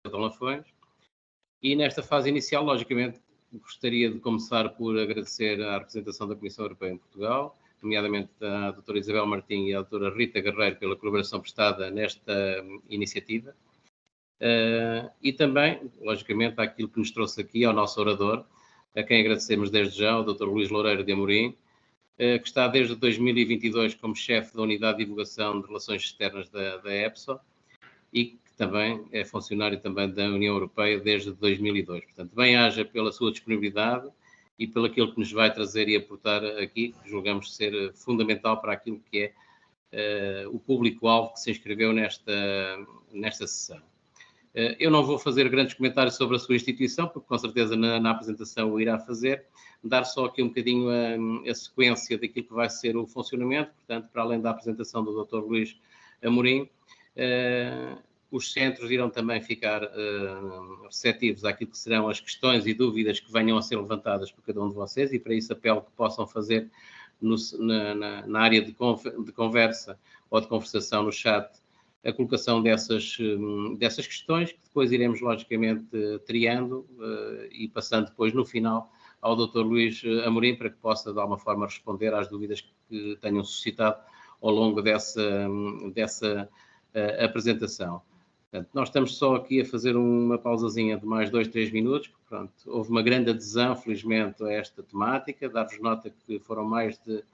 de Lafões. E nesta fase inicial, logicamente, gostaria de começar por agradecer à representação da Comissão Europeia em Portugal, nomeadamente a doutora Isabel Martim e a doutora Rita Guerreiro, pela colaboração prestada nesta iniciativa. E também, logicamente, àquilo que nos trouxe aqui, ao nosso orador, a quem agradecemos desde já, o Dr. Luís Loureiro de Amorim, que está desde 2022 como chefe da Unidade de Divulgação de Relações Externas da EPSO e que também é funcionário também da União Europeia desde 2002. Portanto, bem-aja pela sua disponibilidade e pelo aquilo que nos vai trazer e aportar aqui, que julgamos ser fundamental para aquilo que é o público-alvo que se inscreveu nesta sessão. Eu não vou fazer grandes comentários sobre a sua instituição, porque com certeza na apresentação o irá fazer, dar só aqui um bocadinho a sequência daquilo que vai ser o funcionamento, portanto, para além da apresentação do Dr. Luís Amorim, os centros irão também ficar receptivos àquilo que serão as questões e dúvidas que venham a ser levantadas por cada um de vocês, e para isso apelo que possam fazer na área de conversa ou de conversação no chat a colocação dessas questões, que depois iremos logicamente triando e passando depois no final ao Dr. Luís Amorim para que possa de alguma forma responder às dúvidas que tenham suscitado ao longo dessa apresentação. Portanto, nós estamos só aqui a fazer uma pausazinha de mais 2, 3 minutos, porque, pronto, houve uma grande adesão, felizmente, a esta temática. Dar-vos nota que foram mais de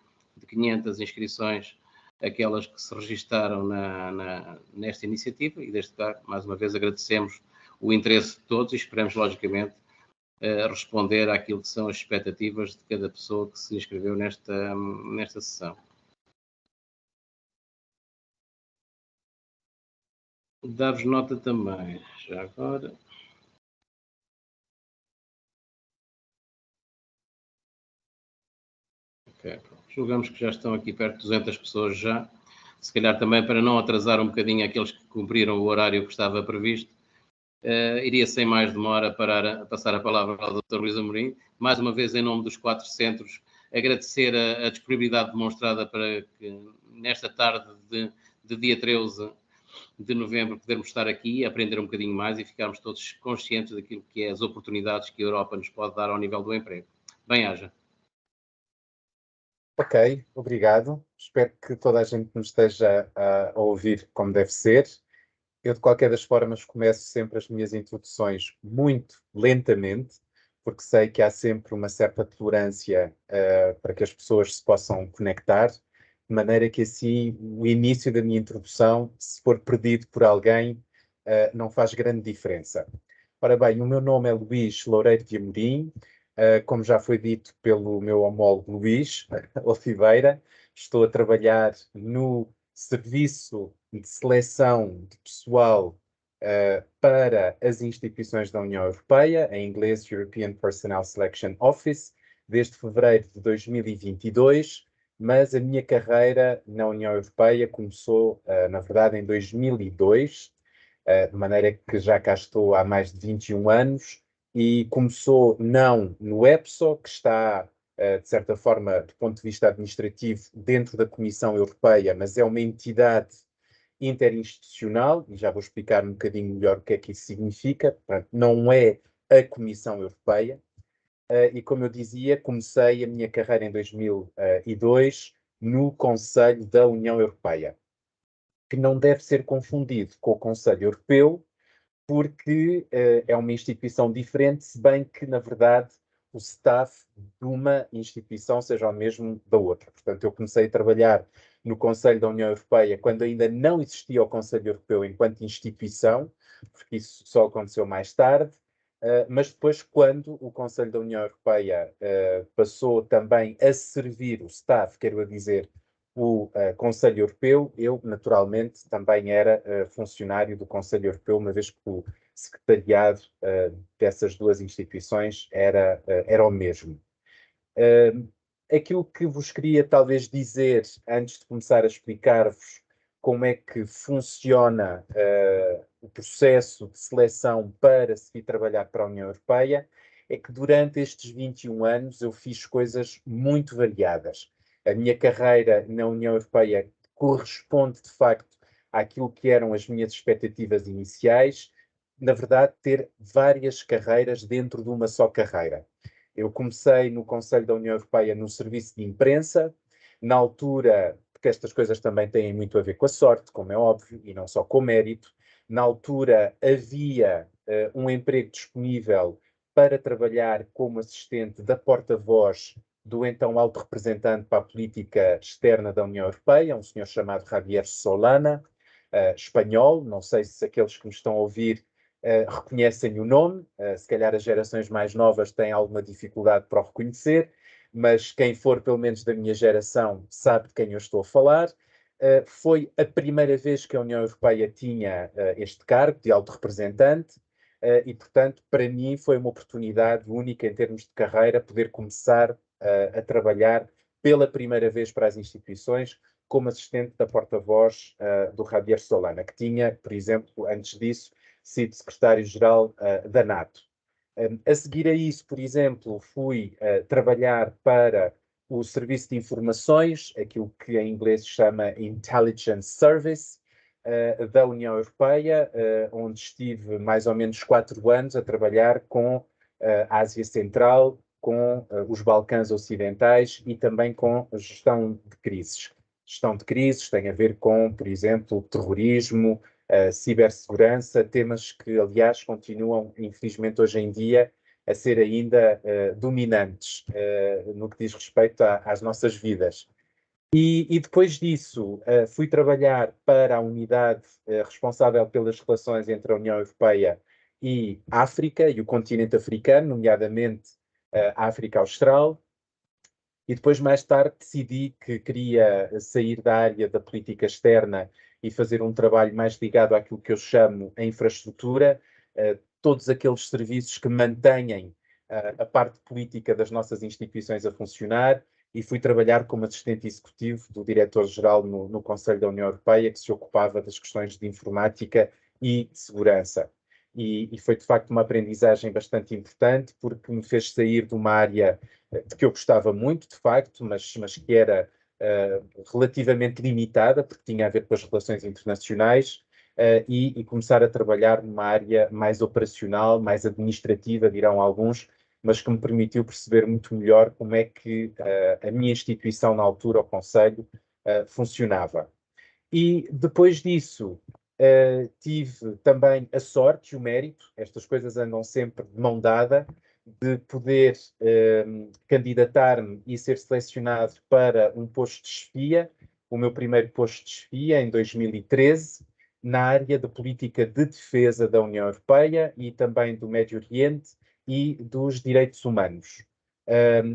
500 inscrições aquelas que se registaram nesta iniciativa e, desde cá, mais uma vez, agradecemos o interesse de todos e esperamos, logicamente, responder àquilo que são as expectativas de cada pessoa que se inscreveu nesta sessão. Dar-vos nota também, já agora. Ok, pronto. Julgamos que já estão aqui perto de 200 pessoas já. Se calhar também para não atrasar um bocadinho aqueles que cumpriram o horário que estava previsto, iria sem mais demora passar a palavra ao Dr. Luís Amorim. Mais uma vez, em nome dos 4 centros, agradecer a disponibilidade demonstrada para que nesta tarde de dia 13 de novembro podermos estar aqui, aprender um bocadinho mais e ficarmos todos conscientes daquilo que é as oportunidades que a Europa nos pode dar ao nível do emprego. Bem-haja. Ok, obrigado. Espero que toda a gente nos esteja a ouvir como deve ser. Eu, de qualquer das formas, começo sempre as minhas introduções muito lentamente, porque sei que há sempre uma certa tolerância para que as pessoas se possam conectar, de maneira que assim o início da minha introdução, se for perdido por alguém, não faz grande diferença. Ora bem, o meu nome é Luís Loureiro de Amorim. Como já foi dito pelo meu homólogo Luís Oliveira, estou a trabalhar no Serviço de Seleção de Pessoal para as instituições da União Europeia, em inglês European Personnel Selection Office, desde fevereiro de 2022, mas a minha carreira na União Europeia começou, na verdade, em 2002, de maneira que já cá estou há mais de 21 anos, e começou não no EPSO, que está, de certa forma, do ponto de vista administrativo, dentro da Comissão Europeia, mas é uma entidade interinstitucional, e já vou explicar um bocadinho melhor o que é que isso significa. Portanto, não é a Comissão Europeia. E como eu dizia, comecei a minha carreira em 2002 no Conselho da União Europeia, que não deve ser confundido com o Conselho Europeu, porque é uma instituição diferente, se bem que, na verdade, o staff de uma instituição seja o mesmo da outra. Portanto, eu comecei a trabalhar no Conselho da União Europeia quando ainda não existia o Conselho Europeu enquanto instituição, porque isso só aconteceu mais tarde, mas depois, quando o Conselho da União Europeia passou também a servir o staff, quero dizer, o Conselho Europeu, eu, naturalmente, também era funcionário do Conselho Europeu, uma vez que o secretariado dessas duas instituições era o mesmo. Aquilo que vos queria talvez dizer, antes de começar a explicar-vos como é que funciona o processo de seleção para se vir trabalhar para a União Europeia, é que durante estes 21 anos eu fiz coisas muito variadas. A minha carreira na União Europeia corresponde, de facto, àquilo que eram as minhas expectativas iniciais, na verdade, ter várias carreiras dentro de uma só carreira. Eu comecei no Conselho da União Europeia no serviço de imprensa, na altura, porque estas coisas também têm muito a ver com a sorte, como é óbvio, e não só com o mérito. Na altura havia um emprego disponível para trabalhar como assistente da porta-voz do então alto representante para a política externa da União Europeia, um senhor chamado Javier Solana, espanhol. Não sei se aqueles que me estão a ouvir reconhecem o nome, se calhar as gerações mais novas têm alguma dificuldade para o reconhecer, mas quem for pelo menos da minha geração sabe de quem eu estou a falar. Foi a primeira vez que a União Europeia tinha este cargo de alto representante e, portanto, para mim foi uma oportunidade única em termos de carreira poder começar a trabalhar pela primeira vez para as instituições como assistente da porta-voz do Javier Solana, que tinha, por exemplo, antes disso, sido secretário-geral da NATO. A seguir a isso, por exemplo, fui trabalhar para o Serviço de Informações, aquilo que em inglês se chama Intelligence Service, da União Europeia, onde estive mais ou menos 4 anos a trabalhar com a Ásia Central, com os Balcãs Ocidentais e também com a gestão de crises. Gestão de crises tem a ver com, por exemplo, terrorismo, cibersegurança, temas que, aliás, continuam, infelizmente, hoje em dia, a ser ainda dominantes no que diz respeito às nossas vidas. E depois disso, fui trabalhar para a unidade responsável pelas relações entre a União Europeia e a África e o continente africano, nomeadamente a África Austral. E depois, mais tarde, decidi que queria sair da área da política externa e fazer um trabalho mais ligado àquilo que eu chamo a infraestrutura, todos aqueles serviços que mantêm a parte política das nossas instituições a funcionar, e fui trabalhar como assistente executivo do diretor-geral no Conselho da União Europeia, que se ocupava das questões de informática e de segurança. E foi, de facto, uma aprendizagem bastante importante, porque me fez sair de uma área de que eu gostava muito, de facto, mas que era relativamente limitada, porque tinha a ver com as relações internacionais, e começar a trabalhar numa área mais operacional, mais administrativa, dirão alguns, mas que me permitiu perceber muito melhor como é que a minha instituição, na altura, o Conselho, funcionava. E depois disso, tive também a sorte e o mérito, estas coisas andam sempre de mão dada, de poder candidatar-me e ser selecionado para um posto de chefia, o meu primeiro posto de chefia, em 2013, na área da política de defesa da União Europeia e também do Médio Oriente e dos direitos humanos.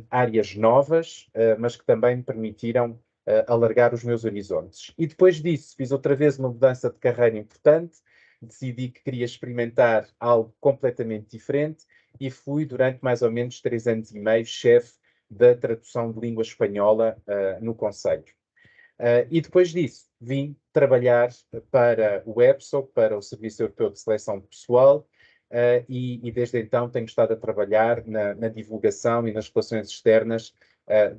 Áreas novas, mas que também me permitiram alargar os meus horizontes. E depois disso, fiz outra vez uma mudança de carreira importante, decidi que queria experimentar algo completamente diferente e fui, durante mais ou menos 3 anos e meio, chefe da tradução de língua espanhola no Conselho. E depois disso, vim trabalhar para o EPSO, para o Serviço Europeu de Seleção de Pessoal, e desde então tenho estado a trabalhar na divulgação e nas relações externas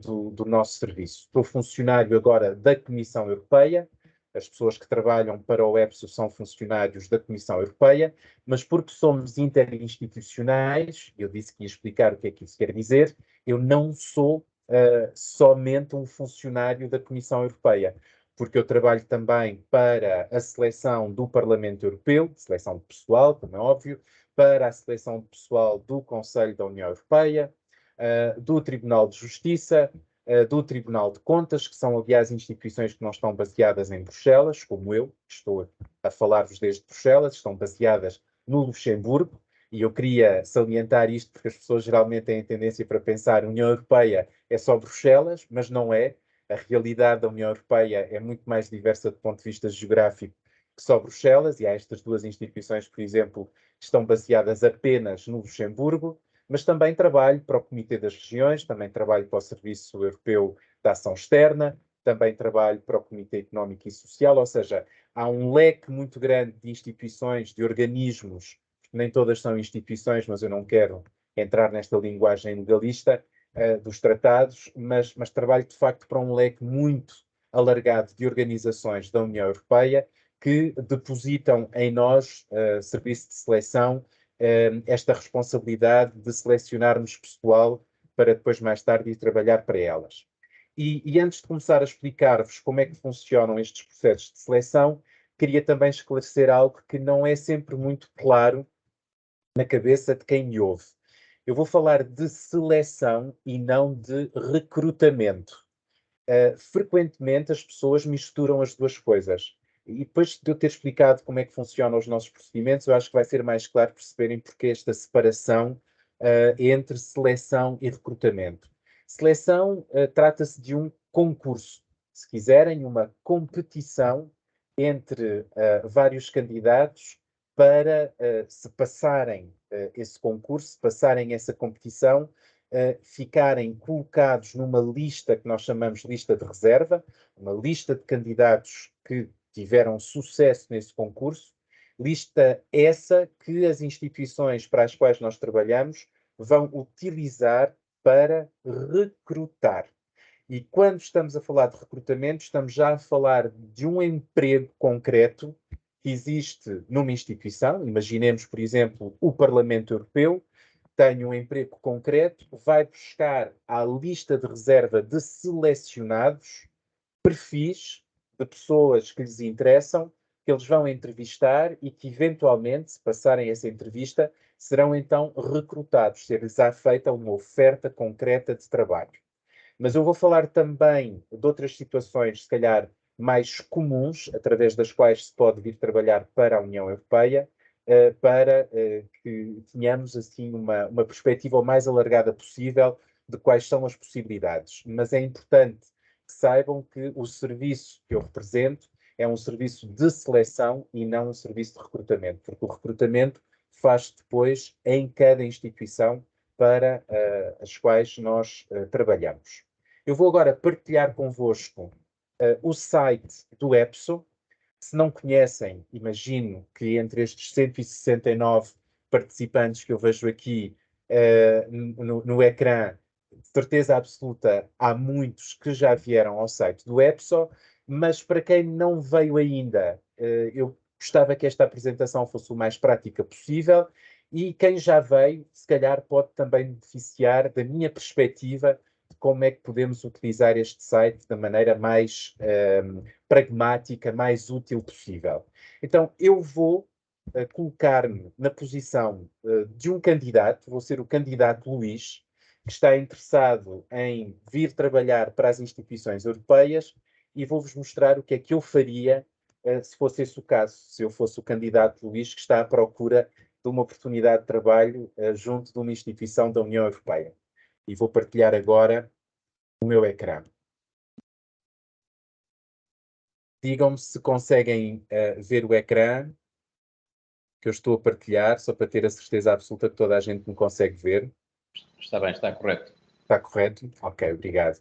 do nosso serviço. Estou funcionário agora da Comissão Europeia, as pessoas que trabalham para o EPSO são funcionários da Comissão Europeia, mas porque somos interinstitucionais, eu disse que ia explicar o que é que isso quer dizer, eu não sou somente um funcionário da Comissão Europeia, porque eu trabalho também para a seleção do Parlamento Europeu, seleção de pessoal, como é óbvio, para a seleção de pessoal do Conselho da União Europeia, do Tribunal de Justiça, do Tribunal de Contas, que são, aliás, instituições que não estão baseadas em Bruxelas, como eu, que estou a falar-vos desde Bruxelas, estão baseadas no Luxemburgo, e eu queria salientar isto porque as pessoas geralmente têm tendência para pensar que a União Europeia é só Bruxelas, mas não é. A realidade da União Europeia é muito mais diversa do ponto de vista geográfico que só Bruxelas, e há estas duas instituições, por exemplo, que estão baseadas apenas no Luxemburgo, mas também trabalho para o Comitê das Regiões, também trabalho para o Serviço Europeu de Ação Externa, também trabalho para o Comitê Económico e Social, ou seja, há um leque muito grande de instituições, de organismos, nem todas são instituições, mas eu não quero entrar nesta linguagem legalista dos tratados, mas trabalho de facto para um leque muito alargado de organizações da União Europeia que depositam em nós, serviço de seleção, esta responsabilidade de selecionarmos pessoal para depois mais tarde ir trabalhar para elas. E antes de começar a explicar-vos como é que funcionam estes processos de seleção, queria também esclarecer algo que não é sempre muito claro na cabeça de quem me ouve. Eu vou falar de seleção e não de recrutamento. Frequentemente as pessoas misturam as duas coisas. E depois de eu ter explicado como é que funcionam os nossos procedimentos, eu acho que vai ser mais claro perceberem porque esta separação entre seleção e recrutamento. Seleção trata-se de um concurso, se quiserem, uma competição entre vários candidatos para se passarem esse concurso, se passarem essa competição, ficarem colocados numa lista que nós chamamos lista de reserva, uma lista de candidatos que tiveram sucesso nesse concurso, lista essa que as instituições para as quais nós trabalhamos vão utilizar para recrutar. E quando estamos a falar de recrutamento, estamos já a falar de um emprego concreto que existe numa instituição. Imaginemos, por exemplo, o Parlamento Europeu tem um emprego concreto, vai buscar à lista de reserva de selecionados perfis de pessoas que lhes interessam, que eles vão entrevistar e que, eventualmente, se passarem essa entrevista, serão então recrutados, ser-lhes feita uma oferta concreta de trabalho. Mas eu vou falar também de outras situações, se calhar, mais comuns, através das quais se pode vir trabalhar para a União Europeia, para que tenhamos assim uma perspectiva o mais alargada possível de quais são as possibilidades. Mas é importante que saibam que o serviço que eu represento é um serviço de seleção e não um serviço de recrutamento, porque o recrutamento faz depois em cada instituição para as quais nós trabalhamos. Eu vou agora partilhar convosco o site do EPSO. Se não conhecem, imagino que entre estes 169 participantes que eu vejo aqui no ecrã, de certeza absoluta, há muitos que já vieram ao site do EPSO, mas para quem não veio ainda, eu gostava que esta apresentação fosse o mais prática possível e quem já veio, se calhar, pode também beneficiar da minha perspectiva de como é que podemos utilizar este site da maneira mais pragmática, mais útil possível. Então, eu vou colocar-me na posição de um candidato, vou ser o candidato Luís, que está interessado em vir trabalhar para as instituições europeias e vou-vos mostrar o que é que eu faria se fosse esse o caso, se eu fosse o candidato Luís que está à procura de uma oportunidade de trabalho junto de uma instituição da União Europeia. E vou partilhar agora o meu ecrã. Digam-me se conseguem ver o ecrã que eu estou a partilhar, só para ter a certeza absoluta que toda a gente me consegue ver. Está bem, está correto. Está correto? Ok, obrigado.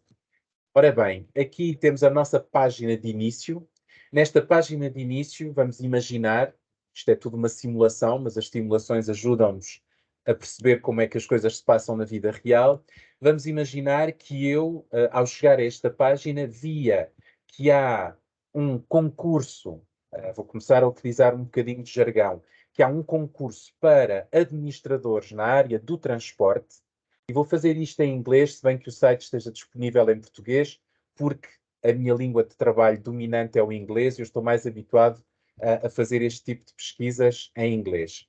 Ora bem, aqui temos a nossa página de início. Nesta página de início, vamos imaginar, isto é tudo uma simulação, mas as simulações ajudam-nos a perceber como é que as coisas se passam na vida real. Vamos imaginar que eu, ao chegar a esta página, via que há um concurso, vou começar a utilizar um bocadinho de jargão, que há um concurso para administradores na área do transporte, e vou fazer isto em inglês, se bem que o site esteja disponível em português, porque a minha língua de trabalho dominante é o inglês e eu estou mais habituado a fazer este tipo de pesquisas em inglês.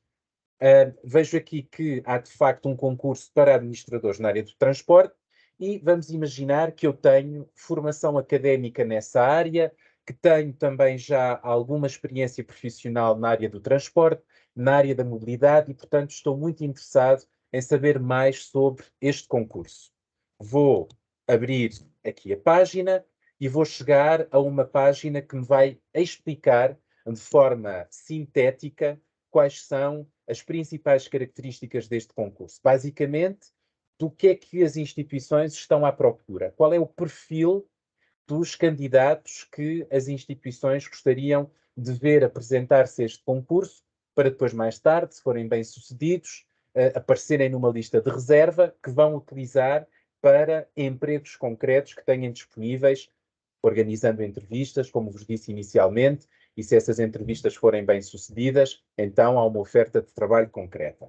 Vejo aqui que há de facto um concurso para administradores na área do transporte e vamos imaginar que eu tenho formação académica nessa área, que tenho também já alguma experiência profissional na área do transporte, na área da mobilidade e, portanto, estou muito interessado em saber mais sobre este concurso. Vou abrir aqui a página e vou chegar a uma página que me vai explicar de forma sintética quais são as principais características deste concurso. Basicamente, do que é que as instituições estão à procura? Qual é o perfil dos candidatos que as instituições gostariam de ver apresentar-se a este concurso para depois, mais tarde, se forem bem-sucedidos, aparecerem numa lista de reserva que vão utilizar para empregos concretos que tenham disponíveis, organizando entrevistas, como vos disse inicialmente, e se essas entrevistas forem bem-sucedidas, então há uma oferta de trabalho concreta.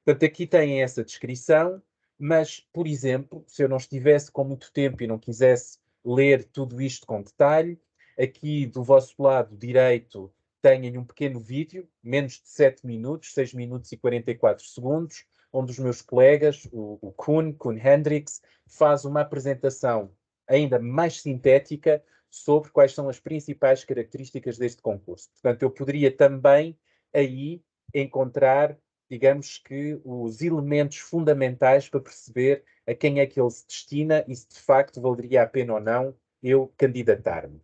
Portanto, aqui têm essa descrição, mas, por exemplo, se eu não estivesse com muito tempo e não quisesse ler tudo isto com detalhe, aqui do vosso lado direito têm um pequeno vídeo, menos de 7 minutos, 6 minutos e 44 segundos, onde os meus colegas, o Koen Hendricks, faz uma apresentação ainda mais sintética sobre quais são as principais características deste concurso. Portanto, eu poderia também aí encontrar, digamos que, os elementos fundamentais para perceber a quem é que ele se destina e se de facto valeria a pena ou não eu candidatar-me.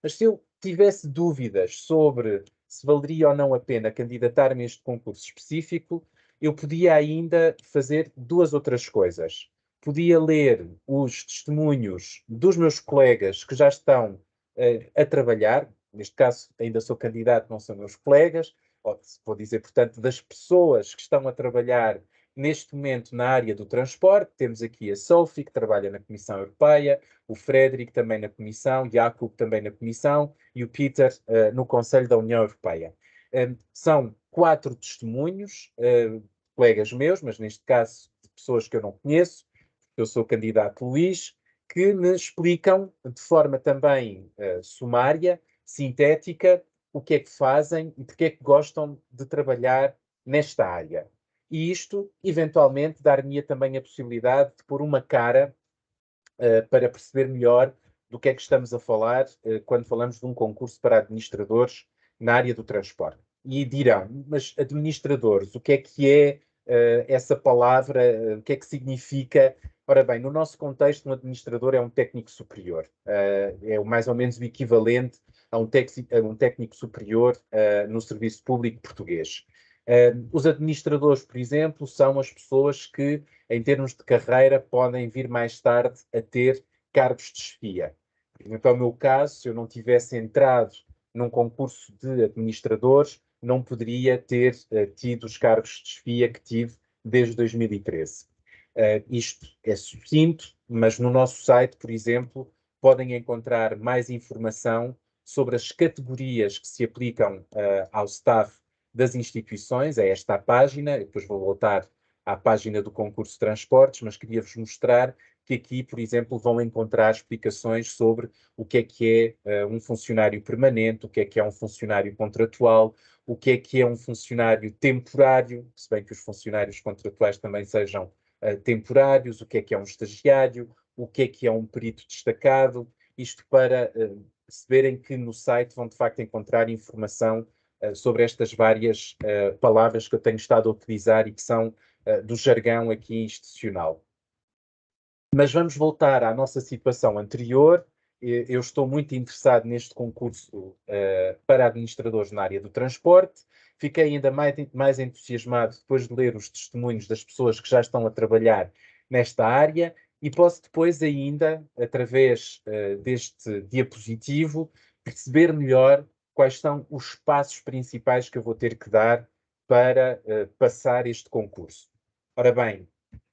Mas se eu tivesse dúvidas sobre se valeria ou não a pena candidatar-me a este concurso específico, eu podia ainda fazer duas outras coisas. Podia ler os testemunhos dos meus colegas que já estão a trabalhar, neste caso ainda sou candidato, não são meus colegas, ou vou dizer, portanto, das pessoas que estão a trabalhar neste momento na área do transporte. Temos aqui a Sophie, que trabalha na Comissão Europeia, o Frederic também na Comissão, o Jacob também na Comissão e o Peter no Conselho da União Europeia. São 4 testemunhos, colegas meus, mas neste caso de pessoas que eu não conheço. Eu sou o candidato Luís, que me explicam de forma também sumária, sintética, o que é que fazem e porque é que gostam de trabalhar nesta área. E isto, eventualmente, dar-me também a possibilidade de pôr uma cara para perceber melhor do que é que estamos a falar quando falamos de um concurso para administradores na área do transporte. E dirão, mas administradores, o que é essa palavra, o que é que significa? Ora bem, no nosso contexto, um administrador é um técnico superior. É mais ou menos o equivalente a um técnico superior no serviço público português. Os administradores, por exemplo, são as pessoas que, em termos de carreira, podem vir mais tarde a ter cargos de chefia. Por exemplo, é o meu caso, se eu não tivesse entrado num concurso de administradores, não poderia ter tido os cargos de chefia que tive desde 2013. Isto é sucinto, mas no nosso site, por exemplo, podem encontrar mais informação sobre as categorias que se aplicam ao staff das instituições. É esta a página, depois vou voltar à página do concurso de transportes, mas queria-vos mostrar que aqui, por exemplo, vão encontrar explicações sobre o que é um funcionário permanente, o que é um funcionário contratual, o que é um funcionário temporário, se bem que os funcionários contratuais também sejam temporários, o que é um estagiário, o que é um perito destacado, isto para perceberem que no site vão de facto encontrar informação sobre estas várias palavras que eu tenho estado a utilizar e que são do jargão aqui institucional. Mas vamos voltar à nossa situação anterior. Eu estou muito interessado neste concurso para administradores na área do transporte. Fiquei ainda mais entusiasmado depois de ler os testemunhos das pessoas que já estão a trabalhar nesta área e posso depois ainda, através deste diapositivo, perceber melhor quais são os passos principais que eu vou ter que dar para passar este concurso. Ora bem,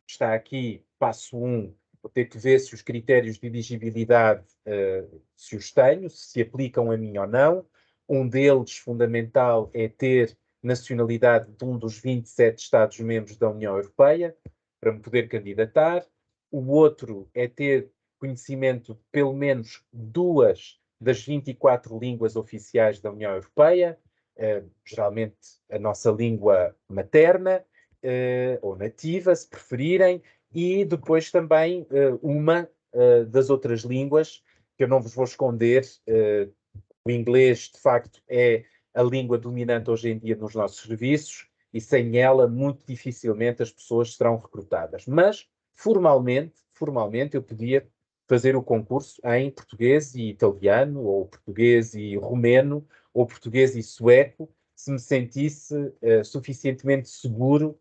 está aqui passo 1, vou ter que ver se os critérios de elegibilidade se os tenho, se aplicam a mim ou não. Um deles, fundamental, é ter nacionalidade de um dos 27 Estados-membros da União Europeia, para me poder candidatar. O outro é ter conhecimento de pelo menos 2 das 24 línguas oficiais da União Europeia, geralmente a nossa língua materna, ou nativa, se preferirem, e depois também uma das outras línguas, que eu não vos vou esconder, o inglês de facto é a língua dominante hoje em dia nos nossos serviços e sem ela muito dificilmente as pessoas serão recrutadas. Mas formalmente eu podia fazer o concurso em português e italiano, ou português e romeno, ou português e sueco, se me sentisse suficientemente seguro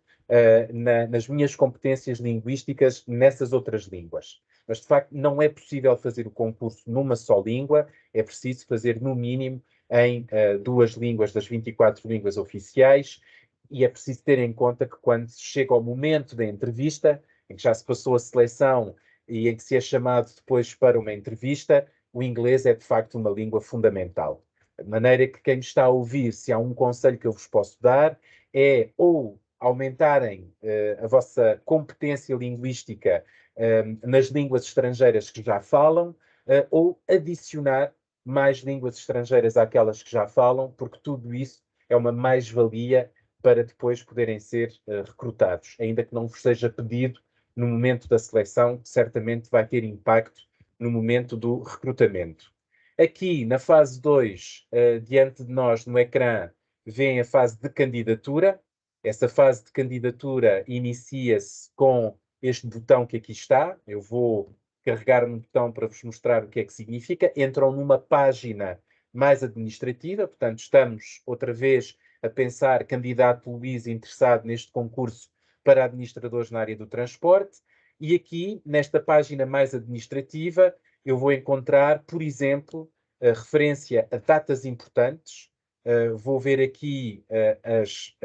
nas minhas competências linguísticas nessas outras línguas. Mas, de facto, não é possível fazer o concurso numa só língua, é preciso fazer, no mínimo, em 2 línguas das 24 línguas oficiais, e é preciso ter em conta que quando chega ao momento da entrevista, em que já se passou a seleção e em que se é chamado depois para uma entrevista, o inglês é, de facto, uma língua fundamental. De maneira que quem me está a ouvir, se há um conselho que eu vos posso dar, é ou aumentarem a vossa competência linguística nas línguas estrangeiras que já falam, ou adicionar mais línguas estrangeiras àquelas que já falam, porque tudo isso é uma mais-valia para depois poderem ser recrutados. Ainda que não vos seja pedido no momento da seleção, certamente vai ter impacto no momento do recrutamento. Aqui, na fase 2, diante de nós no ecrã, vem a fase de candidatura. Essa fase de candidatura inicia-se com este botão que aqui está. Eu vou carregar no botão para vos mostrar o que é que significa. Entram numa página mais administrativa, portanto, estamos outra vez a pensar candidato Luís interessado neste concurso para administradores na área do transporte. E aqui, nesta página mais administrativa, eu vou encontrar, por exemplo, a referência a datas importantes. Vou ver aqui as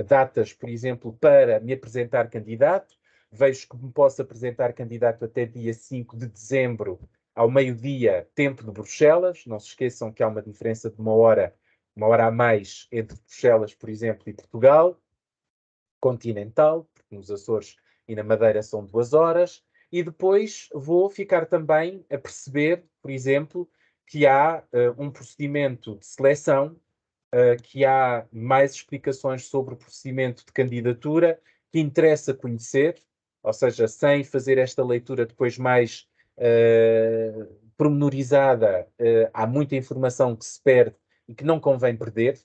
datas, por exemplo, para me apresentar candidato. Vejo que me posso apresentar candidato até dia 5 de dezembro, ao meio-dia, tempo de Bruxelas. Não se esqueçam que há uma diferença de uma hora a mais entre Bruxelas, por exemplo, e Portugal. Continental, porque nos Açores e na Madeira são 2 horas. E depois vou ficar também a perceber, por exemplo, que há um procedimento de seleção, que há mais explicações sobre o procedimento de candidatura que interessa conhecer, ou seja, sem fazer esta leitura depois mais pormenorizada, há muita informação que se perde e que não convém perder.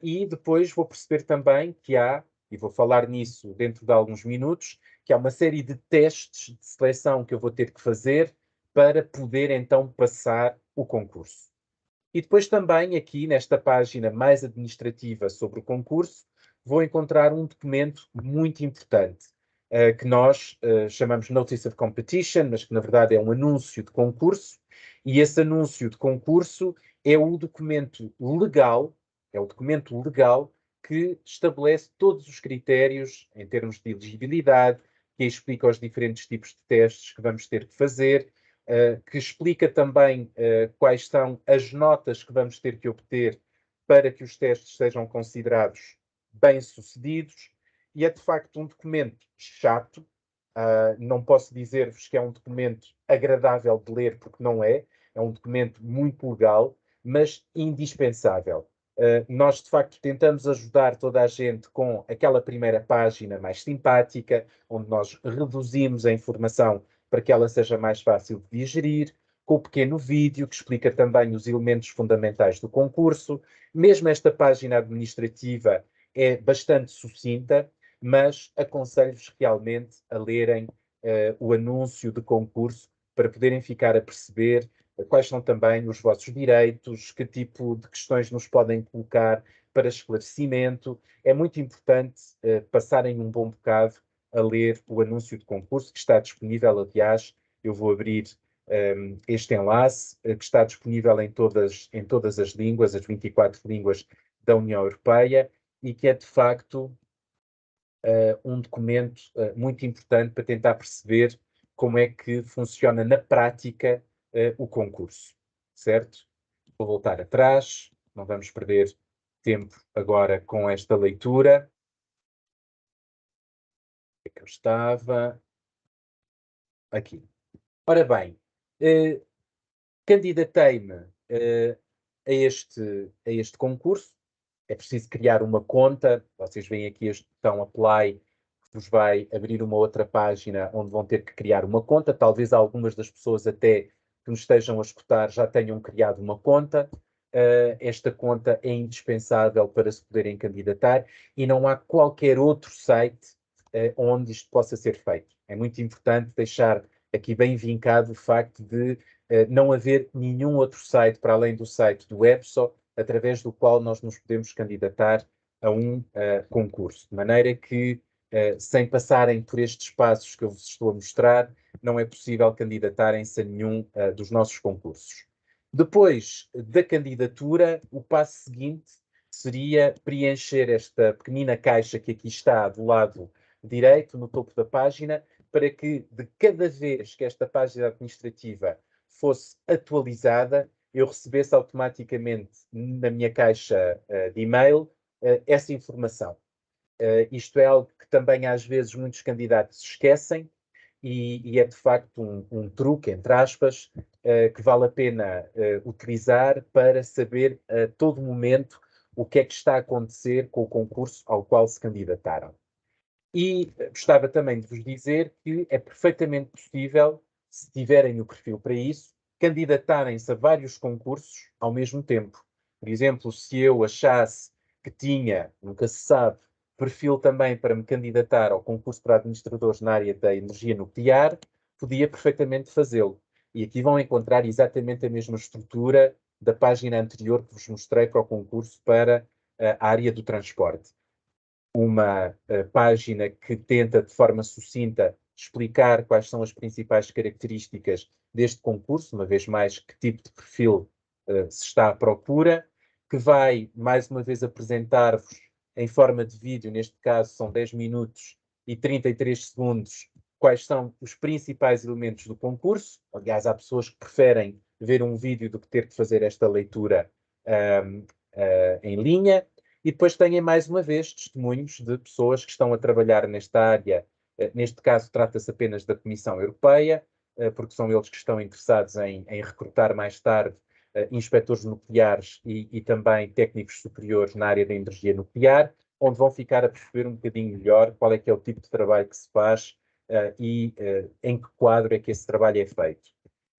E depois vou perceber também que há, e vou falar nisso dentro de alguns minutos, que há uma série de testes de seleção que eu vou ter que fazer para poder então passar o concurso. E depois também aqui nesta página mais administrativa sobre o concurso, vou encontrar um documento muito importante, que nós chamamos Notice of Competition, mas que na verdade é um anúncio de concurso, e esse anúncio de concurso é o documento legal, que estabelece todos os critérios em termos de elegibilidade, que explica os diferentes tipos de testes que vamos ter que fazer, que explica também quais são as notas que vamos ter que obter para que os testes sejam considerados bem-sucedidos, e é de facto um documento chato. Não posso dizer-vos que é um documento agradável de ler, porque não é. É um documento muito legal, mas indispensável. Nós, de facto, tentamos ajudar toda a gente com aquela primeira página mais simpática, onde nós reduzimos a informação para que ela seja mais fácil de digerir, com o pequeno vídeo que explica também os elementos fundamentais do concurso. Mesmo esta página administrativa é bastante sucinta, mas aconselho-vos realmente a lerem o anúncio de concurso para poderem ficar a perceber quais são também os vossos direitos, que tipo de questões nos podem colocar para esclarecimento. É muito importante passarem um bom bocado a ler o anúncio de concurso, que está disponível, aliás, eu vou abrir este enlace, que está disponível em todas as línguas, as 24 línguas da União Europeia, e que é, de facto, um documento muito importante para tentar perceber como é que funciona na prática o concurso, certo? Vou voltar atrás, não vamos perder tempo agora com esta leitura. Onde é que eu estava? Aqui. Ora bem, candidatei-me a este concurso. É preciso criar uma conta. Vocês veem aqui este botão Apply, que vos vai abrir uma outra página onde vão ter que criar uma conta. Talvez algumas das pessoas até que nos estejam a escutar já tenham criado uma conta. Esta conta é indispensável para se poderem candidatar e não há qualquer outro site onde isto possa ser feito. É muito importante deixar aqui bem vincado o facto de não haver nenhum outro site para além do site do EPSO através do qual nós nos podemos candidatar a um concurso. De maneira que, sem passarem por estes passos que eu vos estou a mostrar, não é possível candidatarem-se a nenhum dos nossos concursos. Depois da candidatura, o passo seguinte seria preencher esta pequenina caixa que aqui está do lado direito, no topo da página, para que de cada vez que esta página administrativa fosse atualizada, eu recebesse automaticamente na minha caixa de e-mail essa informação. Isto é algo que também às vezes muitos candidatos esquecem e é de facto um truque, entre aspas, que vale a pena utilizar para saber a todo momento o que é que está a acontecer com o concurso ao qual se candidataram. E gostava também de vos dizer que é perfeitamente possível, se tiverem o perfil para isso, candidatarem-se a vários concursos ao mesmo tempo. Por exemplo, se eu achasse que tinha, nunca se sabe, perfil também para me candidatar ao concurso para administradores na área da energia nuclear, podia perfeitamente fazê-lo. E aqui vão encontrar exatamente a mesma estrutura da página anterior que vos mostrei para o concurso para a área do transporte. Uma página que tenta, de forma sucinta, explicar quais são as principais características deste concurso, uma vez mais, que tipo de perfil se está à procura, que vai, mais uma vez, apresentar-vos em forma de vídeo, neste caso são 10 minutos e 33 segundos, quais são os principais elementos do concurso. Aliás, há pessoas que preferem ver um vídeo do que ter que fazer esta leitura em linha. E depois têm, mais uma vez, testemunhos de pessoas que estão a trabalhar nesta área. Neste caso, trata-se apenas da Comissão Europeia, porque são eles que estão interessados em recrutar mais tarde inspectores nucleares e também técnicos superiores na área da energia nuclear, onde vão ficar a perceber um bocadinho melhor qual é que é o tipo de trabalho que se faz e em que quadro é que esse trabalho é feito.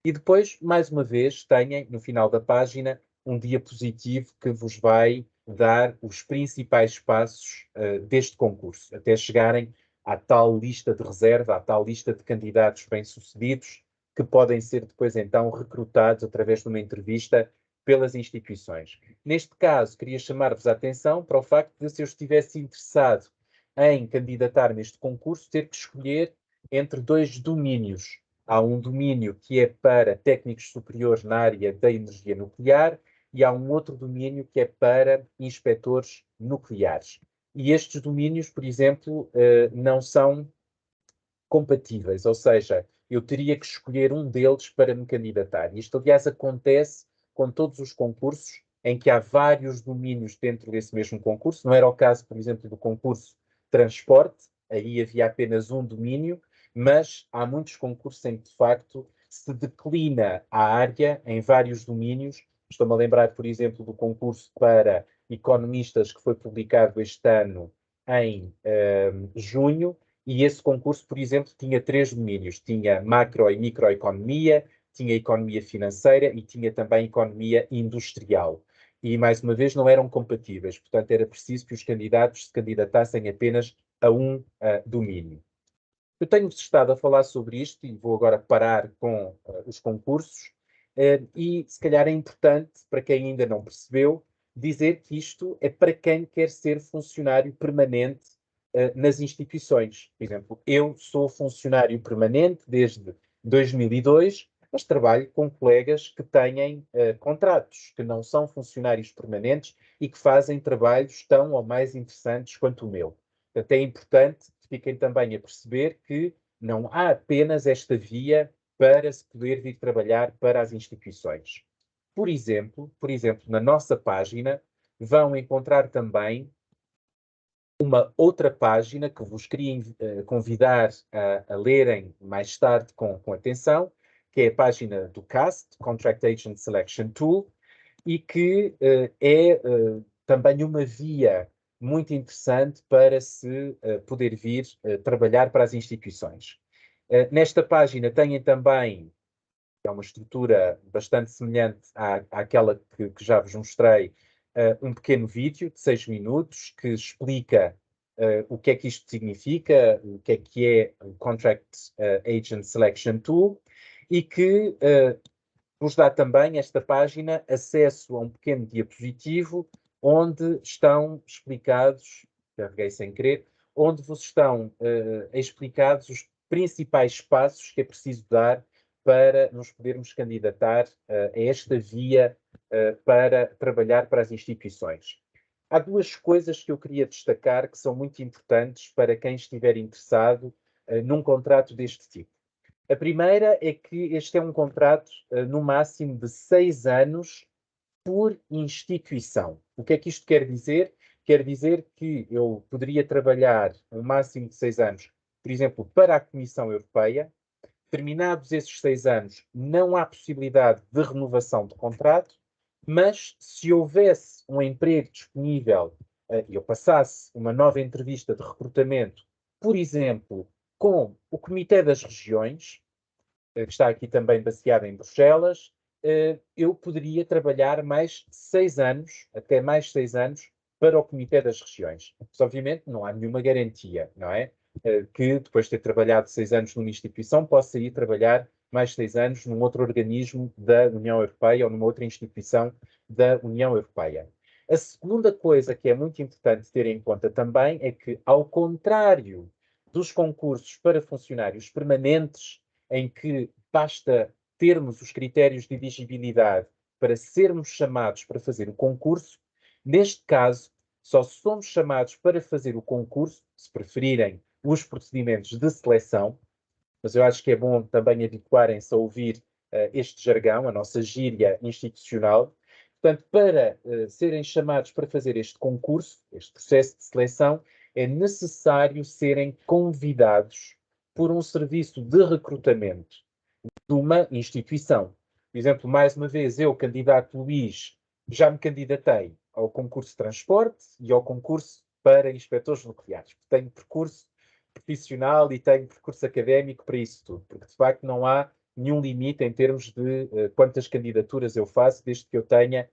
E depois, mais uma vez, têm, no final da página, um diapositivo que vos vai dar os principais passos deste concurso, até chegarem à tal lista de reserva, à tal lista de candidatos bem-sucedidos, que podem ser depois então recrutados através de uma entrevista pelas instituições. Neste caso, queria chamar-vos a atenção para o facto de, se eu estivesse interessado em candidatar neste concurso, ter que escolher entre dois domínios. Há um domínio que é para técnicos superiores na área da energia nuclear e há um outro domínio que é para inspectores nucleares. E estes domínios, por exemplo, não são compatíveis, ou seja, eu teria que escolher um deles para me candidatar. Isto, aliás, acontece com todos os concursos em que há vários domínios dentro desse mesmo concurso. Não era o caso, por exemplo, do concurso transporte, aí havia apenas um domínio, mas há muitos concursos em que, de facto, se declina a área em vários domínios. Estou-me a lembrar, por exemplo, do concurso para economistas que foi publicado este ano em junho, e esse concurso, por exemplo, tinha três domínios. Tinha macro e microeconomia, tinha economia financeira e tinha também economia industrial. E, mais uma vez, não eram compatíveis. Portanto, era preciso que os candidatos se candidatassem apenas a um domínio. Eu tenho estado a falar sobre isto e vou agora parar com os concursos. E, se calhar, é importante, para quem ainda não percebeu, dizer que isto é para quem quer ser funcionário permanente nas instituições. Por exemplo, eu sou funcionário permanente desde 2002, mas trabalho com colegas que têm contratos, que não são funcionários permanentes e que fazem trabalhos tão ou mais interessantes quanto o meu. Portanto, é importante que fiquem também a perceber que não há apenas esta via para se poder vir trabalhar para as instituições. Por exemplo, na nossa página vão encontrar também uma outra página que vos queria convidar a lerem mais tarde com atenção, que é a página do CAST, Contract Agent Selection Tool, e que é também uma via muito interessante para se poder vir trabalhar para as instituições. Nesta página têm também, é uma estrutura bastante semelhante àquela que já vos mostrei, um pequeno vídeo de 6 minutos que explica o que é que isto significa, o que é o Contract Agent Selection Tool, e que vos dá também, esta página, acesso a um pequeno diapositivo onde estão explicados, carreguei sem querer, onde vos estão explicados os principais passos que é preciso dar para nos podermos candidatar a esta via para trabalhar para as instituições. Há duas coisas que eu queria destacar que são muito importantes para quem estiver interessado num contrato deste tipo. A primeira é que este é um contrato no máximo de 6 anos por instituição. O que é que isto quer dizer? Quer dizer que eu poderia trabalhar um máximo de 6 anos, por exemplo, para a Comissão Europeia. Terminados esses 6 anos, não há possibilidade de renovação de contrato, mas se houvesse um emprego disponível e eu passasse uma nova entrevista de recrutamento, por exemplo, com o Comitê das Regiões, que está aqui também baseado em Bruxelas, eu poderia trabalhar mais 6 anos, até mais 6 anos, para o Comitê das Regiões. Mas, obviamente, não há nenhuma garantia, não é? Que depois de ter trabalhado 6 anos numa instituição, possa ir trabalhar mais 6 anos num outro organismo da União Europeia ou numa outra instituição da União Europeia. A segunda coisa que é muito importante ter em conta também é que, ao contrário dos concursos para funcionários permanentes, em que basta termos os critérios de elegibilidade para sermos chamados para fazer o concurso, neste caso, só somos chamados para fazer o concurso, se preferirem, os procedimentos de seleção, mas eu acho que é bom também habituarem-se a ouvir este jargão, a nossa gíria institucional. Portanto, para serem chamados para fazer este concurso, este processo de seleção, é necessário serem convidados por um serviço de recrutamento de uma instituição. Por exemplo, mais uma vez, eu, candidato Luís, já me candidatei ao concurso de transporte e ao concurso para inspectores nucleares. Tenho percurso profissional e tenho percurso académico para isso tudo, porque de facto não há nenhum limite em termos de quantas candidaturas eu faço, desde que eu tenha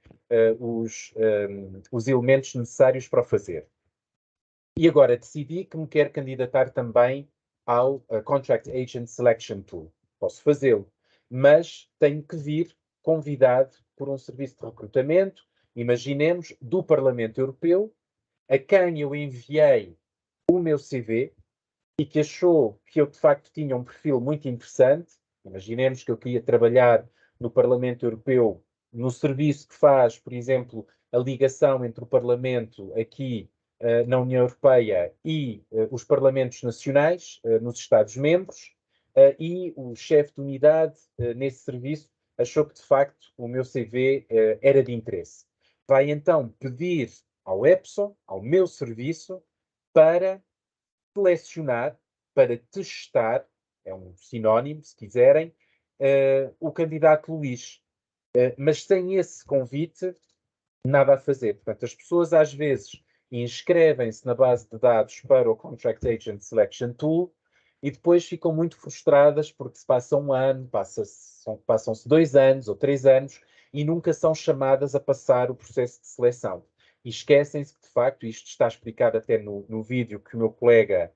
os elementos necessários para o fazer. E agora decidi que me quero candidatar também ao Contract Agent Selection Tool. Posso fazê-lo, mas tenho que vir convidado por um serviço de recrutamento, imaginemos, do Parlamento Europeu, a quem eu enviei o meu CV e que achou que eu de facto tinha um perfil muito interessante. Imaginemos que eu queria trabalhar no Parlamento Europeu, no serviço que faz, por exemplo, a ligação entre o Parlamento aqui na União Europeia e os Parlamentos Nacionais nos Estados-membros, e o chefe de unidade nesse serviço achou que de facto o meu CV era de interesse. Vai então pedir ao Epson, ao meu serviço, para selecionar, para testar, é um sinónimo, se quiserem, o candidato Luís. Mas sem esse convite, nada a fazer. Portanto, as pessoas às vezes inscrevem-se na base de dados para o Contract Agent Selection Tool e depois ficam muito frustradas porque se passa um ano, passam-se 2 anos ou 3 anos e nunca são chamadas a passar o processo de seleção. E esquecem-se que, de facto, isto está explicado até no vídeo que o meu colega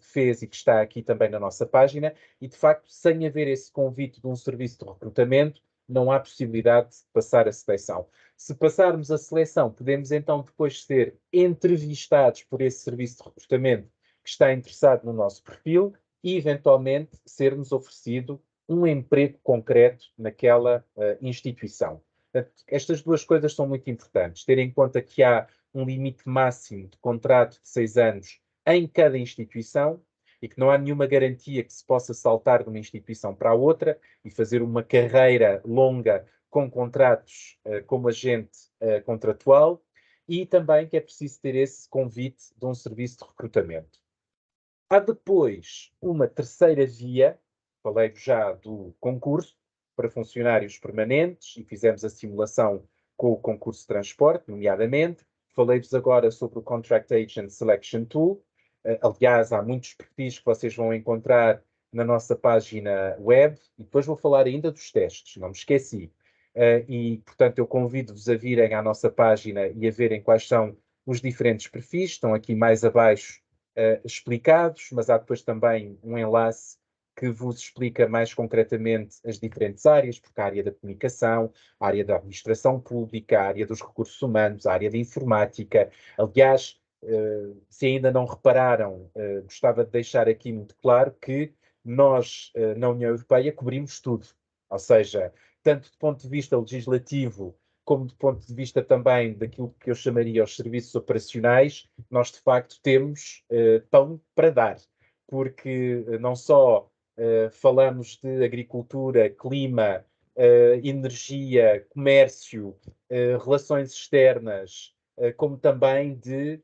fez e que está aqui também na nossa página, e de facto, sem haver esse convite de um serviço de recrutamento, não há possibilidade de passar a seleção. Se passarmos a seleção, podemos então depois ser entrevistados por esse serviço de recrutamento que está interessado no nosso perfil e, eventualmente, ser-nos oferecido um emprego concreto naquela instituição. Portanto, estas duas coisas são muito importantes. Ter em conta que há um limite máximo de contrato de 6 anos em cada instituição e que não há nenhuma garantia que se possa saltar de uma instituição para a outra e fazer uma carreira longa com contratos como agente contratual, e também que é preciso ter esse convite de um serviço de recrutamento. Há depois uma terceira via, falei já do concurso para funcionários permanentes e fizemos a simulação com o concurso de transporte, nomeadamente. Falei-vos agora sobre o Contract Agent Selection Tool. Aliás, há muitos perfis que vocês vão encontrar na nossa página web e depois vou falar ainda dos testes, não me esqueci. E, portanto, eu convido-vos a virem à nossa página e a verem quais são os diferentes perfis, estão aqui mais abaixo explicados, mas há depois também um enlace que vos explica mais concretamente as diferentes áreas, porque a área da comunicação, a área da administração pública, a área dos recursos humanos, a área da informática. Aliás, se ainda não repararam, gostava de deixar aqui muito claro que nós, na União Europeia, cobrimos tudo. Ou seja, tanto do ponto de vista legislativo, como do ponto de vista também daquilo que eu chamaria os serviços operacionais, nós de facto temos pão para dar, porque não só falamos de agricultura, clima, energia, comércio, relações externas, como também de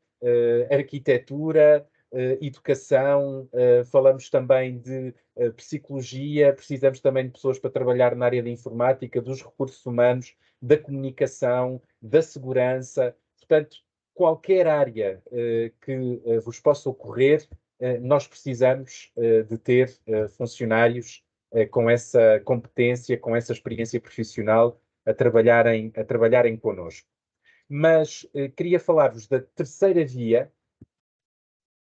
arquitetura, educação, falamos também de psicologia, precisamos também de pessoas para trabalhar na área da informática, dos recursos humanos, da comunicação, da segurança. Portanto, qualquer área que vos possa ocorrer, nós precisamos de ter funcionários com essa competência, com essa experiência profissional a trabalharem connosco. Mas queria falar-vos da terceira via,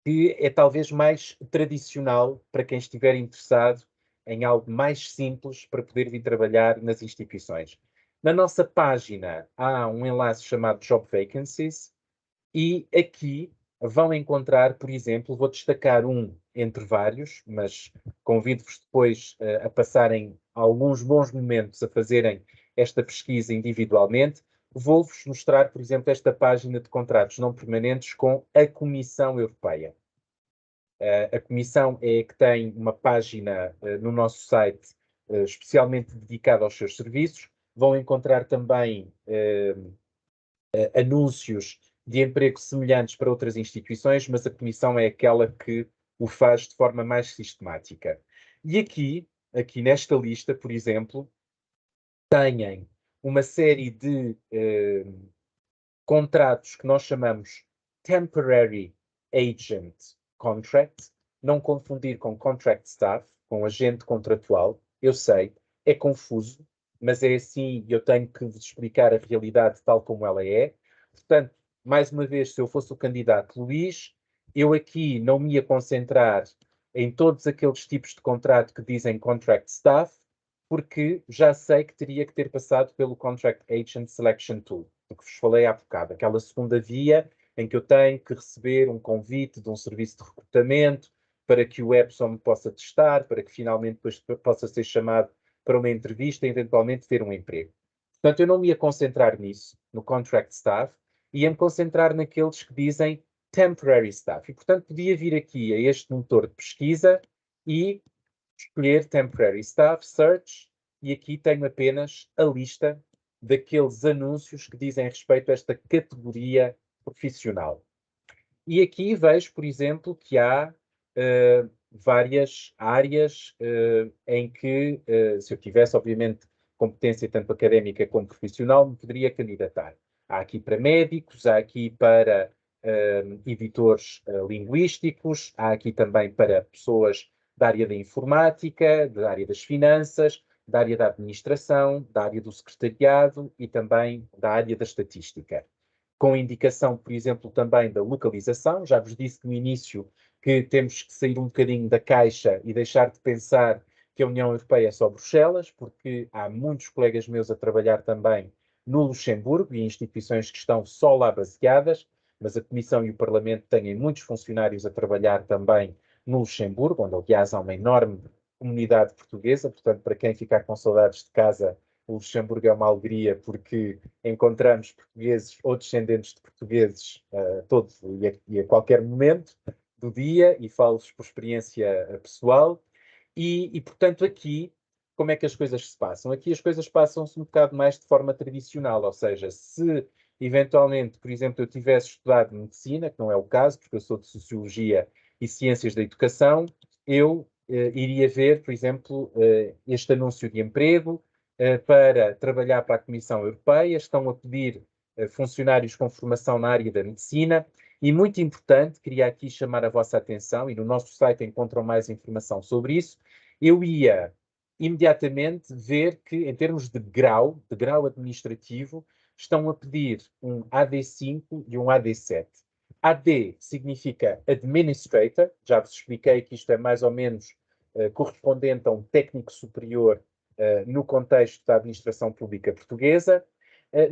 que é talvez mais tradicional para quem estiver interessado em algo mais simples para poder vir trabalhar nas instituições. Na nossa página há um enlace chamado Job Vacancies e aqui vão encontrar, por exemplo, vou destacar um entre vários, mas convido-vos depois a passarem alguns bons momentos a fazerem esta pesquisa individualmente. Vou-vos mostrar, por exemplo, esta página de contratos não permanentes com a Comissão Europeia. A Comissão é que tem uma página no nosso site especialmente dedicada aos seus serviços. Vão encontrar também anúncios de emprego semelhantes para outras instituições, mas a Comissão é aquela que o faz de forma mais sistemática. E aqui nesta lista, por exemplo, têm uma série de contratos que nós chamamos Temporary Agent Contract, não confundir com Contract Staff, com agente contratual. Eu sei, é confuso, mas é assim e eu tenho que vos explicar a realidade tal como ela é. Portanto, mais uma vez, se eu fosse o candidato Luís, eu aqui não me ia concentrar em todos aqueles tipos de contrato que dizem Contract Staff, porque já sei que teria que ter passado pelo Contract Agent Selection Tool, do que vos falei há bocado, aquela segunda via em que eu tenho que receber um convite de um serviço de recrutamento para que o Epson me possa testar, para que finalmente depois possa ser chamado para uma entrevista e eventualmente ter um emprego. Portanto, eu não me ia concentrar nisso, no Contract Staff, ia-me concentrar naqueles que dizem Temporary Staff. E, portanto, podia vir aqui a este motor de pesquisa e escolher Temporary Staff, Search, e aqui tenho apenas a lista daqueles anúncios que dizem respeito a esta categoria profissional. E aqui vejo, por exemplo, que há várias áreas em que, se eu tivesse, obviamente, competência tanto académica como profissional, me poderia candidatar. Há aqui para médicos, há aqui para editores linguísticos, há aqui também para pessoas da área da informática, da área das finanças, da área da administração, da área do secretariado e também da área da estatística. Com indicação, por exemplo, também da localização. Já vos disse no início que temos que sair um bocadinho da caixa e deixar de pensar que a União Europeia é só Bruxelas, porque há muitos colegas meus a trabalhar também no Luxemburgo e instituições que estão só lá baseadas, mas a Comissão e o Parlamento têm muitos funcionários a trabalhar também no Luxemburgo, onde, aliás, há uma enorme comunidade portuguesa. Portanto, para quem ficar com saudades de casa, o Luxemburgo é uma alegria porque encontramos portugueses ou descendentes de portugueses todos e a qualquer momento do dia, e falo-vos por experiência pessoal. E, portanto, aqui, como é que as coisas se passam? Aqui as coisas passam-se um bocado mais de forma tradicional, ou seja, se eventualmente, por exemplo, eu tivesse estudado medicina, que não é o caso, porque eu sou de Sociologia e Ciências da Educação, eu iria ver, por exemplo, este anúncio de emprego para trabalhar para a Comissão Europeia. Estão a pedir funcionários com formação na área da medicina. E muito importante, queria aqui chamar a vossa atenção, e no nosso site encontram mais informação sobre isso. Eu ia imediatamente ver que, em termos de grau administrativo, estão a pedir um AD5 e um AD7. AD significa Administrator, já vos expliquei que isto é mais ou menos correspondente a um técnico superior no contexto da administração pública portuguesa,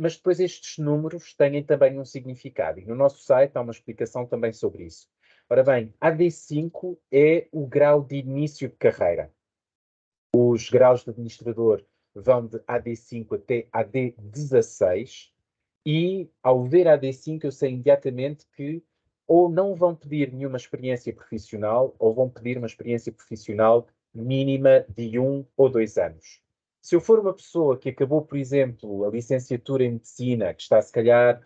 mas depois estes números têm também um significado, e no nosso site há uma explicação também sobre isso. Ora bem, AD5 é o grau de início de carreira. Os graus de administrador vão de AD5 até AD16, e ao ver AD5 eu sei imediatamente que ou não vão pedir nenhuma experiência profissional, ou vão pedir uma experiência profissional mínima de 1 ou 2 anos. Se eu for uma pessoa que acabou, por exemplo, a licenciatura em medicina, que está, se calhar,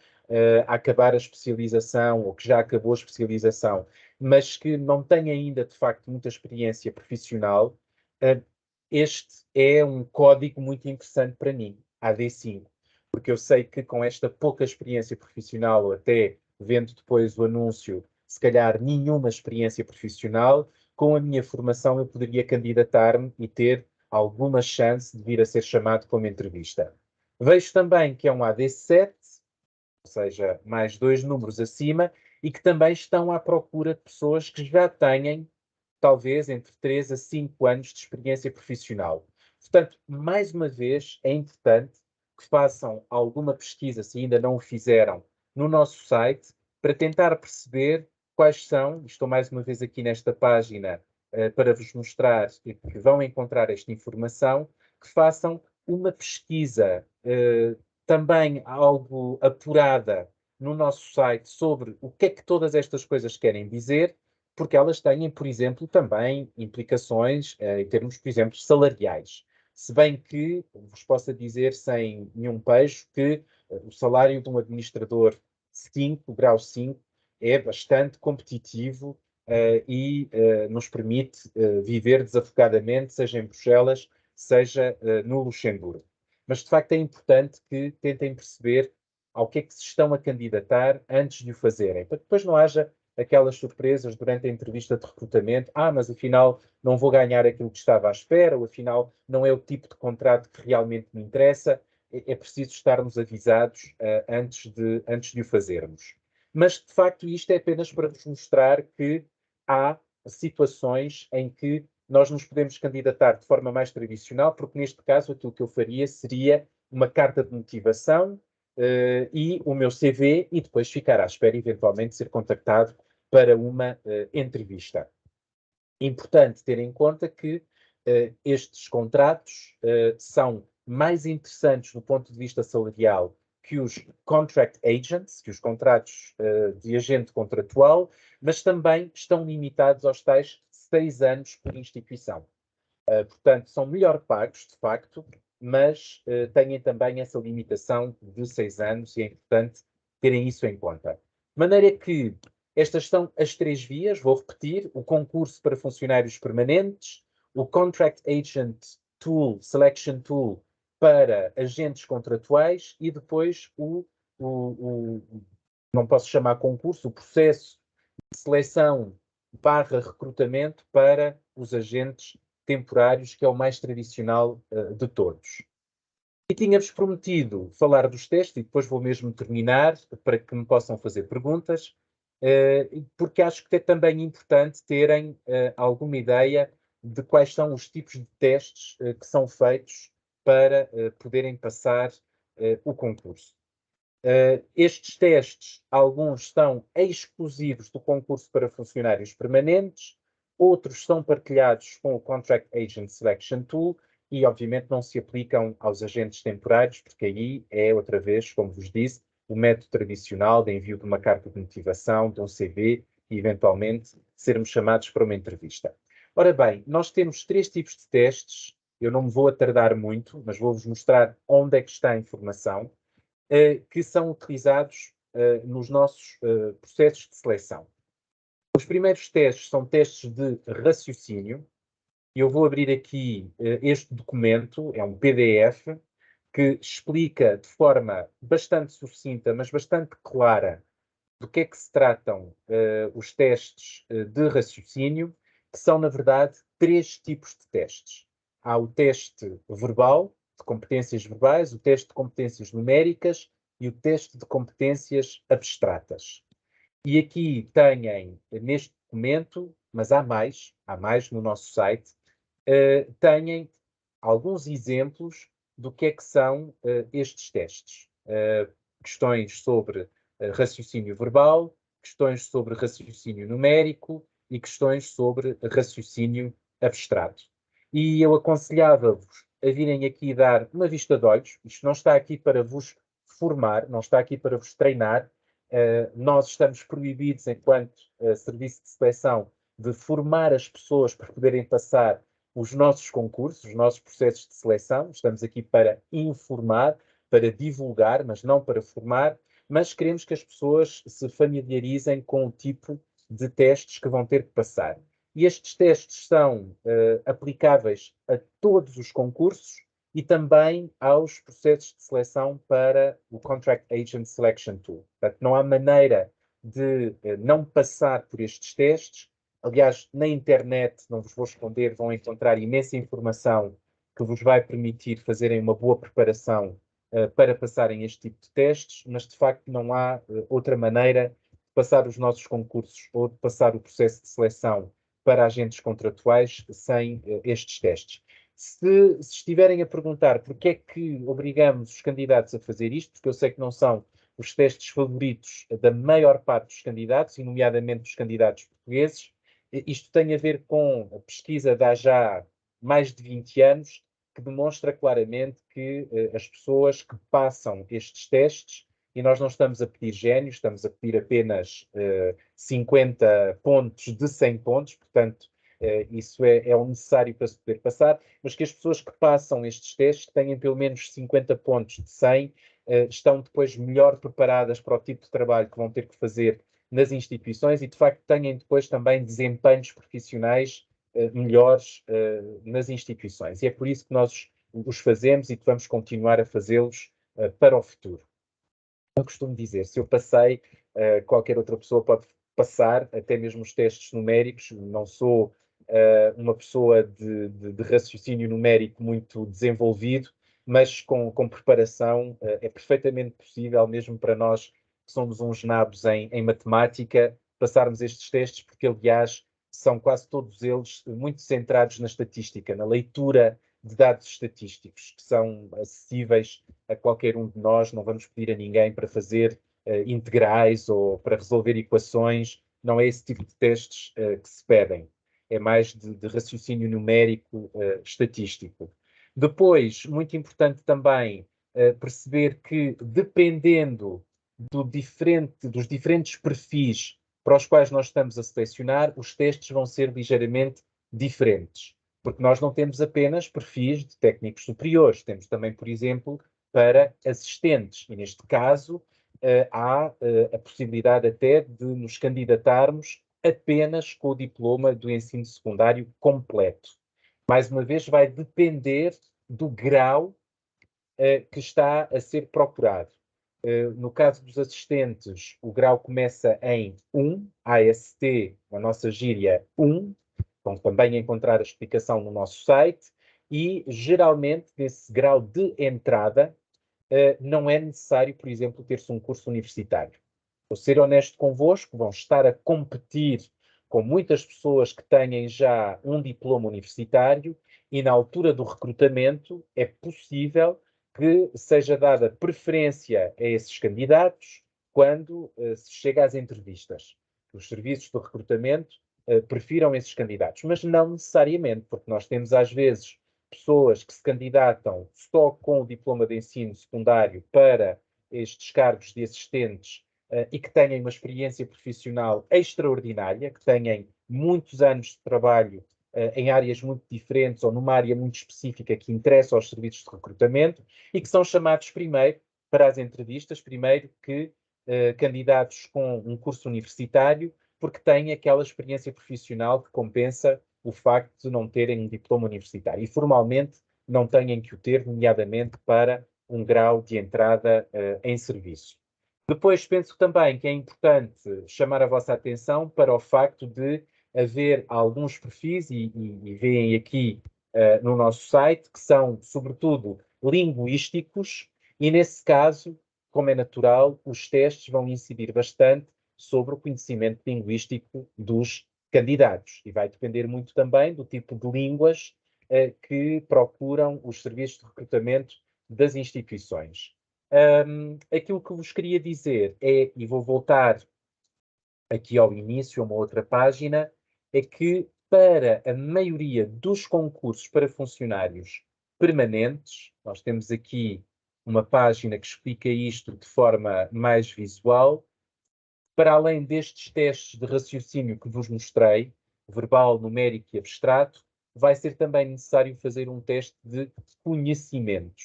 a acabar a especialização, ou que já acabou a especialização, mas que não tem ainda, de facto, muita experiência profissional, este é um código muito interessante para mim, AD5, porque eu sei que com esta pouca experiência profissional, ou até vendo depois o anúncio, se calhar nenhuma experiência profissional, com a minha formação eu poderia candidatar-me e ter alguma chance de vir a ser chamado para uma entrevista. Vejo também que é um AD7, ou seja, mais 2 números acima, e que também estão à procura de pessoas que já têm, talvez, entre 3 a 5 anos de experiência profissional. Portanto, mais uma vez, é importante que façam alguma pesquisa, se ainda não o fizeram, no nosso site, para tentar perceber quais são, estou mais uma vez aqui nesta página para vos mostrar que vão encontrar esta informação, que façam uma pesquisa também algo apurada no nosso site sobre o que é que todas estas coisas querem dizer, porque elas têm, por exemplo, também implicações em termos, por exemplo, salariais. Se bem que vos possa dizer sem nenhum pejo que o salário de um administrador 5, grau 5, é bastante competitivo e nos permite viver desafogadamente, seja em Bruxelas, seja no Luxemburgo. Mas, de facto, é importante que tentem perceber ao que é que se estão a candidatar antes de o fazerem, para que depois não haja aquelas surpresas durante a entrevista de recrutamento. Mas afinal não vou ganhar aquilo que estava à espera, ou afinal não é o tipo de contrato que realmente me interessa. É preciso estarmos avisados antes de o fazermos. Mas, de facto, isto é apenas para vos mostrar que há situações em que nós nos podemos candidatar de forma mais tradicional, porque neste caso aquilo que eu faria seria uma carta de motivação e o meu CV e depois ficar à espera, eventualmente, de ser contactado para uma entrevista. Importante ter em conta que estes contratos são mais interessantes do ponto de vista salarial que os contract agents, que os contratos de agente contratual, mas também estão limitados aos tais 6 anos por instituição. Portanto, são melhor pagos, de facto, mas têm também essa limitação de 6 anos e é importante terem isso em conta. De maneira que estas são as 3 vias, vou repetir: o concurso para funcionários permanentes, o Contract Agent Tool, Selection Tool para agentes contratuais e depois não posso chamar concurso, o processo de seleção barra recrutamento para os agentes temporários, que é o mais tradicional de todos. E tinha-vos prometido falar dos testes, e depois vou mesmo terminar, para que me possam fazer perguntas, porque acho que é também importante terem alguma ideia de quais são os tipos de testes que são feitos para poderem passar o concurso. Estes testes, alguns são exclusivos do concurso para funcionários permanentes, outros são partilhados com o Contract Agent Selection Tool e, obviamente, não se aplicam aos agentes temporários, porque aí é, outra vez, como vos disse, o método tradicional de envio de uma carta de motivação, de um CV e, eventualmente, sermos chamados para uma entrevista. Ora bem, nós temos 3 tipos de testes. Eu não me vou atardar muito, mas vou-vos mostrar onde é que está a informação, que são utilizados nos nossos processos de seleção. Os primeiros testes são testes de raciocínio. Eu vou abrir aqui este documento, é um PDF, que explica de forma bastante sucinta, mas bastante clara, do que é que se tratam os testes de raciocínio, que são, na verdade, 3 tipos de testes. Há o teste verbal, de competências verbais, o teste de competências numéricas e o teste de competências abstratas. E aqui têm, neste documento, mas há mais no nosso site, têm alguns exemplos do que é que são estes testes. Questões sobre raciocínio verbal, questões sobre raciocínio numérico e questões sobre raciocínio abstrato. E eu aconselhava-vos a virem aqui dar uma vista de olhos. Isto não está aqui para vos formar, não está aqui para vos treinar. Nós estamos proibidos, enquanto serviço de seleção, de formar as pessoas para poderem passar os nossos concursos, os nossos processos de seleção. Estamos aqui para informar, para divulgar, mas não para formar, mas queremos que as pessoas se familiarizem com o tipo de testes que vão ter que passar. E estes testes são aplicáveis a todos os concursos e também aos processos de seleção para o Contract Agent Selection Tool. Portanto, não há maneira de não passar por estes testes. Aliás, na internet, não vos vou esconder, vão encontrar imensa informação que vos vai permitir fazerem uma boa preparação para passarem este tipo de testes, mas de facto não há outra maneira de passar os nossos concursos ou de passar o processo de seleção para agentes contratuais sem estes testes. Se estiverem a perguntar porque é que obrigamos os candidatos a fazer isto, porque eu sei que não são os testes favoritos da maior parte dos candidatos, e nomeadamente dos candidatos portugueses, isto tem a ver com a pesquisa de há já mais de 20 anos, que demonstra claramente que as pessoas que passam estes testes, e nós não estamos a pedir génios, estamos a pedir apenas 50 pontos de 100 pontos, portanto, isso é o necessário para se poder passar, mas que as pessoas que passam estes testes, que tenham pelo menos 50 pontos de 100, estão depois melhor preparadas para o tipo de trabalho que vão ter que fazer nas instituições e, de facto, tenham depois também desempenhos profissionais melhores nas instituições. E é por isso que nós os fazemos e que vamos continuar a fazê-los para o futuro. Eu costumo dizer, se eu passei, qualquer outra pessoa pode passar, até mesmo os testes numéricos. Não sou uma pessoa de raciocínio numérico muito desenvolvido, mas com preparação é perfeitamente possível, mesmo para nós que somos uns nabos em matemática, passarmos estes testes, porque, aliás, são quase todos eles muito centrados na estatística, na leitura de dados estatísticos, que são acessíveis a qualquer um de nós. Não vamos pedir a ninguém para fazer integrais ou para resolver equações. Não é esse tipo de testes que se pedem. É mais de raciocínio numérico estatístico. Depois, muito importante também perceber que, dependendo dos diferentes perfis para os quais nós estamos a selecionar, os testes vão ser ligeiramente diferentes. Porque nós não temos apenas perfis de técnicos superiores, temos também, por exemplo, para assistentes. E neste caso, há a possibilidade até de nos candidatarmos apenas com o diploma do ensino secundário completo. Mais uma vez, vai depender do grau que está a ser procurado. No caso dos assistentes, o grau começa em 1, AST, a nossa gíria 1, vão também encontrar a explicação no nosso site, e geralmente nesse grau de entrada não é necessário, por exemplo, ter-se um curso universitário. Vou ser honesto convosco, vão estar a competir com muitas pessoas que têm já um diploma universitário e na altura do recrutamento é possível que seja dada preferência a esses candidatos quando se chega às entrevistas. Os serviços de recrutamento prefiram esses candidatos, mas não necessariamente, porque nós temos às vezes pessoas que se candidatam só com o diploma de ensino secundário para estes cargos de assistentes e que tenham uma experiência profissional extraordinária, que tenham muitos anos de trabalho em áreas muito diferentes ou numa área muito específica que interessa aos serviços de recrutamento e que são chamados primeiro para as entrevistas, primeiro que candidatos com um curso universitário, porque têm aquela experiência profissional que compensa o facto de não terem um diploma universitário. E formalmente não têm que o ter, nomeadamente para um grau de entrada em serviço. Depois penso também que é importante chamar a vossa atenção para o facto de haver alguns perfis, e veem aqui no nosso site, que são sobretudo linguísticos, e nesse caso, como é natural, os testes vão incidir bastante sobre o conhecimento linguístico dos candidatos. E vai depender muito também do tipo de línguas que procuram os serviços de recrutamento das instituições. Aquilo que vos queria dizer é, e vou voltar aqui ao início, a uma outra página, é que para a maioria dos concursos para funcionários permanentes, nós temos aqui uma página que explica isto de forma mais visual. Para além destes testes de raciocínio que vos mostrei, verbal, numérico e abstrato, vai ser também necessário fazer um teste de conhecimentos.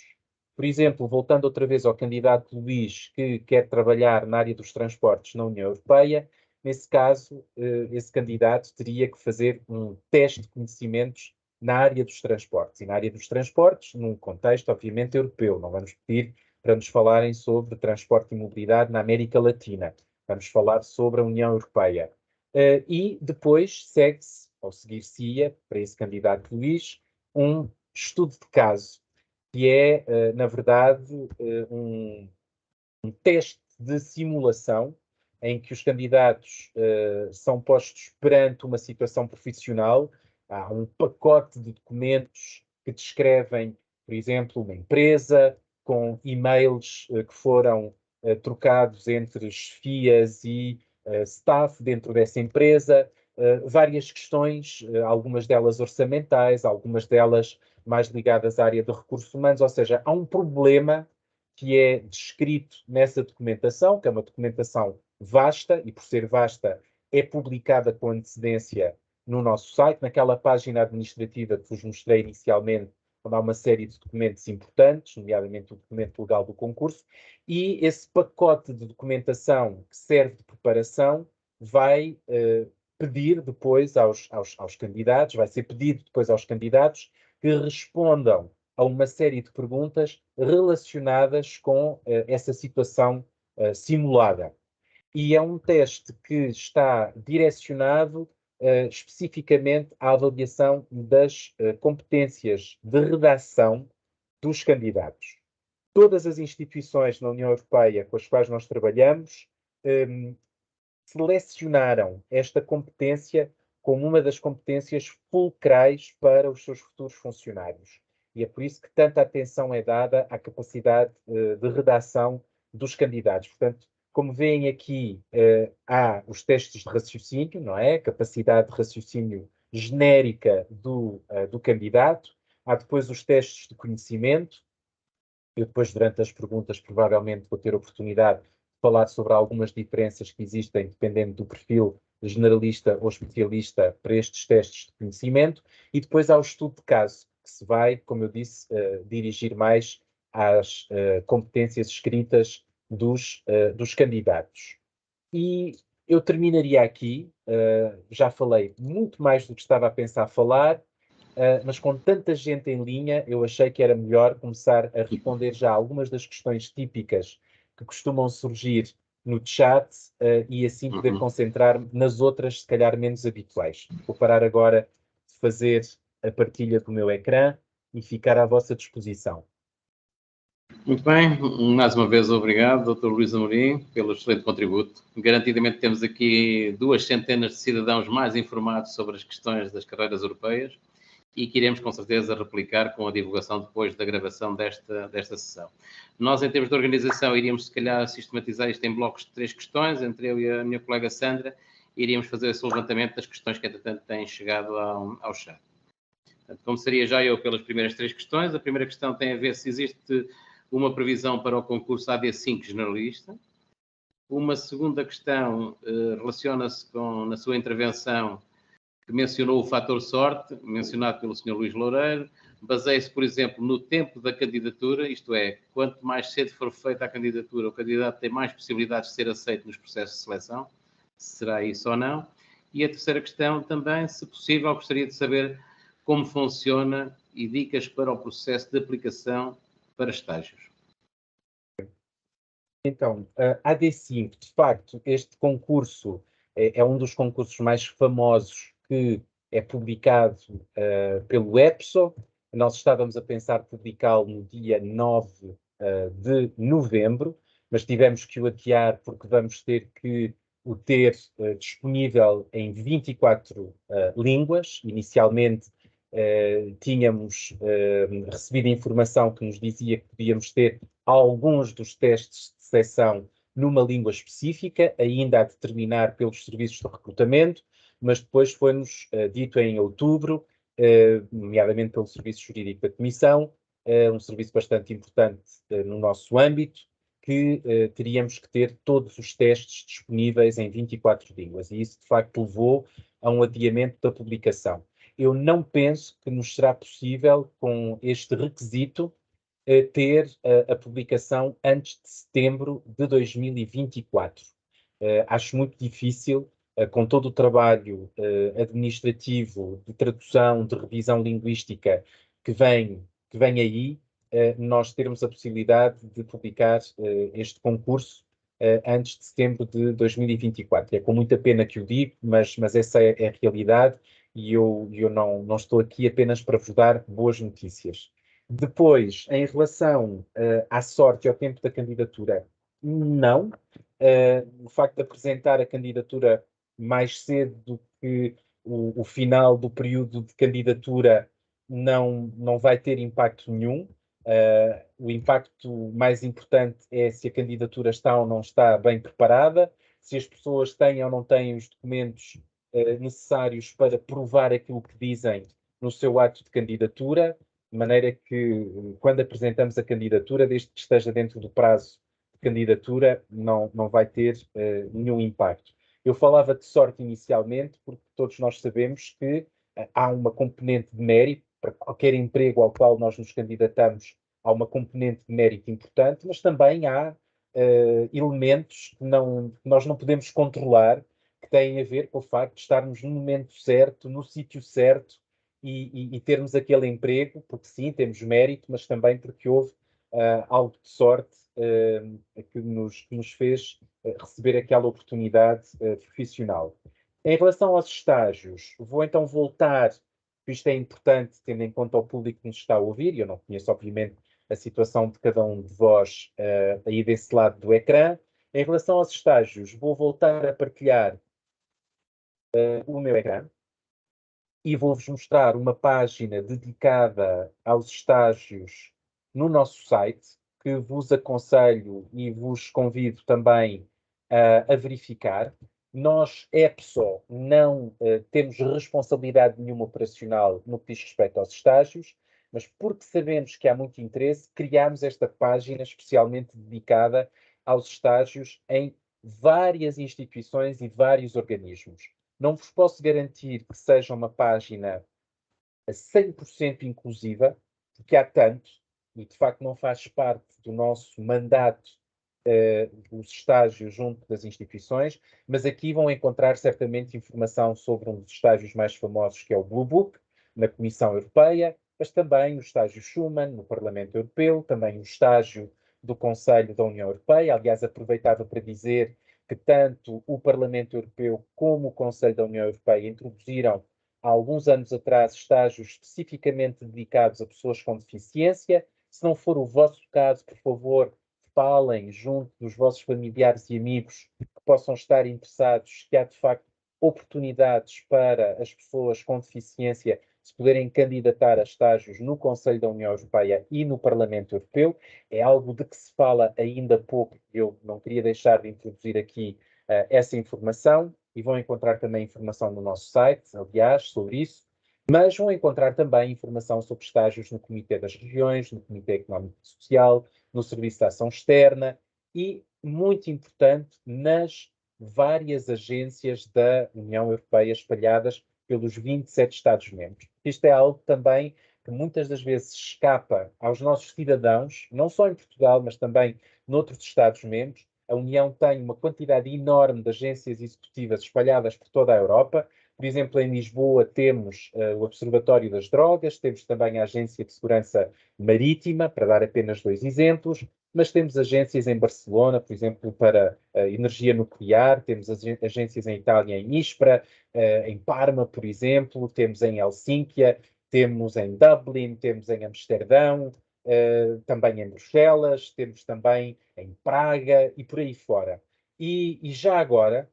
Por exemplo, voltando outra vez ao candidato Luís, que quer trabalhar na área dos transportes na União Europeia, nesse caso, esse candidato teria que fazer um teste de conhecimentos na área dos transportes. E na área dos transportes, num contexto, obviamente, europeu. Não vamos pedir para nos falarem sobre transporte e mobilidade na América Latina. Vamos falar sobre a União Europeia. E depois segue-se, ou seguir-se-ia, para esse candidato Luís, um estudo de caso, que é, na verdade, um teste de simulação em que os candidatos são postos perante uma situação profissional. Há um pacote de documentos que descrevem, por exemplo, uma empresa com e-mails que foram trocados entre chefias e staff dentro dessa empresa, várias questões, algumas delas orçamentais, algumas delas mais ligadas à área de recursos humanos, ou seja, há um problema que é descrito nessa documentação, que é uma documentação vasta, e por ser vasta, é publicada com antecedência no nosso site, naquela página administrativa que vos mostrei inicialmente, onde há uma série de documentos importantes, nomeadamente o documento legal do concurso, e esse pacote de documentação que serve de preparação vai pedir depois aos candidatos, vai ser pedido depois aos candidatos que respondam a uma série de perguntas relacionadas com essa situação simulada. E é um teste que está direcionado especificamente à avaliação das competências de redação dos candidatos. Todas as instituições na União Europeia com as quais nós trabalhamos selecionaram esta competência como uma das competências fulcrais para os seus futuros funcionários. E é por isso que tanta atenção é dada à capacidade de redação dos candidatos. Portanto, como veem aqui, há os testes de raciocínio, não é? Capacidade de raciocínio genérica do candidato. Há depois os testes de conhecimento. Eu depois, durante as perguntas, provavelmente vou ter oportunidade de falar sobre algumas diferenças que existem, dependendo do perfil generalista ou especialista para estes testes de conhecimento. E depois há o estudo de caso, que se vai, como eu disse, dirigir mais às competências escritas dos candidatos. E eu terminaria aqui. Já falei muito mais do que estava a pensar falar, mas com tanta gente em linha, eu achei que era melhor começar a responder já algumas das questões típicas que costumam surgir no chat e assim poder concentrar-me nas outras, se calhar menos habituais. Vou parar agora de fazer a partilha do meu ecrã e ficar à vossa disposição. Muito bem, mais uma vez obrigado, Dr. Luís Amorim, pelo excelente contributo. Garantidamente temos aqui 200 de cidadãos mais informados sobre as questões das carreiras europeias e que iremos com certeza replicar com a divulgação depois da gravação desta sessão. Nós, em termos de organização, iríamos se calhar sistematizar isto em blocos de 3 questões, entre eu e a minha colega Sandra, iríamos fazer esse levantamento das questões que, entretanto, têm chegado ao chat. Portanto, começaria já eu pelas primeiras 3 questões. A primeira questão tem a ver se existe uma previsão para o concurso AD5 generalista. Uma segunda questão relaciona-se com, na sua intervenção, que mencionou o fator sorte, mencionado pelo Sr. Luís Loureiro. Baseia-se, por exemplo, no tempo da candidatura, isto é, quanto mais cedo for feita a candidatura, o candidato tem mais possibilidades de ser aceito nos processos de seleção. Será isso ou não? E a terceira questão também, se possível, gostaria de saber como funciona e dicas para o processo de aplicação para estágios. Então, a AD5, de facto, este concurso é um dos concursos mais famosos que é publicado pelo EPSO. Nós estávamos a pensar publicá-lo no dia 9 de novembro, mas tivemos que o adiar porque vamos ter que o ter disponível em 24 línguas. Inicialmente, tínhamos recebido informação que nos dizia que podíamos ter alguns dos testes de seleção numa língua específica, ainda a determinar pelos serviços de recrutamento, mas depois foi-nos dito em outubro, nomeadamente pelo Serviço Jurídico da Comissão, um serviço bastante importante no nosso âmbito, que teríamos que ter todos os testes disponíveis em 24 línguas, e isso de facto levou a um adiamento da publicação. eu não penso que nos será possível, com este requisito, ter a publicação antes de setembro de 2024. Acho muito difícil, com todo o trabalho administrativo, de tradução, de revisão linguística que vem aí, nós termos a possibilidade de publicar este concurso antes de setembro de 2024. É com muita pena que o digo, mas essa é a realidade e eu não estou aqui apenas para vos dar boas notícias. Depois, em relação à sorte e ao tempo da candidatura, não. O facto de apresentar a candidatura mais cedo do que o final do período de candidatura não vai ter impacto nenhum. O impacto mais importante é se a candidatura está ou não está bem preparada, se as pessoas têm ou não têm os documentos necessários para provar aquilo que dizem no seu ato de candidatura, de maneira que, quando apresentamos a candidatura, desde que esteja dentro do prazo de candidatura, não vai ter nenhum impacto. Eu falava de sorte inicialmente, porque todos nós sabemos que há uma componente de mérito, para qualquer emprego ao qual nós nos candidatamos, há uma componente de mérito importante, mas também há elementos que nós não podemos controlar, que têm a ver com o facto de estarmos no momento certo, no sítio certo, e termos aquele emprego, porque sim, temos mérito, mas também porque houve algo de sorte que nos fez receber aquela oportunidade profissional. Em relação aos estágios, vou então voltar, porque isto é importante, tendo em conta o público que nos está a ouvir, e eu não conheço, obviamente, a situação de cada um de vós aí desse lado do ecrã. Em relação aos estágios, vou voltar a partilhar o meu ecrã e vou-vos mostrar uma página dedicada aos estágios no nosso site, que vos aconselho e vos convido também a verificar. Nós, EPSO, não temos responsabilidade nenhuma operacional no que diz respeito aos estágios, mas porque sabemos que há muito interesse, criámos esta página especialmente dedicada aos estágios em várias instituições e vários organismos. Não vos posso garantir que seja uma página a 100% inclusiva, porque há tanto, e de facto não faz parte do nosso mandato os estágios junto das instituições, mas aqui vão encontrar certamente informação sobre um dos estágios mais famosos, que é o Blue Book, na Comissão Europeia, mas também o estágio Schuman, no Parlamento Europeu, também o estágio do Conselho da União Europeia. Aliás, aproveitava para dizer que tanto o Parlamento Europeu como o Conselho da União Europeia introduziram há alguns anos atrás estágios especificamente dedicados a pessoas com deficiência. Se não for o vosso caso, por favor, falem junto dos vossos familiares e amigos que possam estar interessados, que há de facto oportunidades para as pessoas com deficiência se poderem candidatar a estágios no Conselho da União Europeia e no Parlamento Europeu. É algo de que se fala ainda pouco, eu não queria deixar de introduzir aqui essa informação, e vão encontrar também informação no nosso site, aliás, sobre isso, mas vão encontrar também informação sobre estágios no Comitê das Regiões, no Comitê Económico e Social, no Serviço de Ação Externa e, muito importante, nas várias agências da União Europeia espalhadas pelos 27 Estados-membros. Isto é algo também que muitas das vezes escapa aos nossos cidadãos, não só em Portugal, mas também noutros Estados-membros. A União tem uma quantidade enorme de agências executivas espalhadas por toda a Europa. Por exemplo, em Lisboa temos o Observatório das Drogas, temos também a Agência de Segurança Marítima, para dar apenas dois exemplos, mas temos agências em Barcelona, por exemplo, para energia nuclear, temos agências em Itália, em Ispra, em Parma, por exemplo, temos em Helsínquia, temos em Dublin, temos em Amsterdão, também em Bruxelas, temos também em Praga e por aí fora. E já agora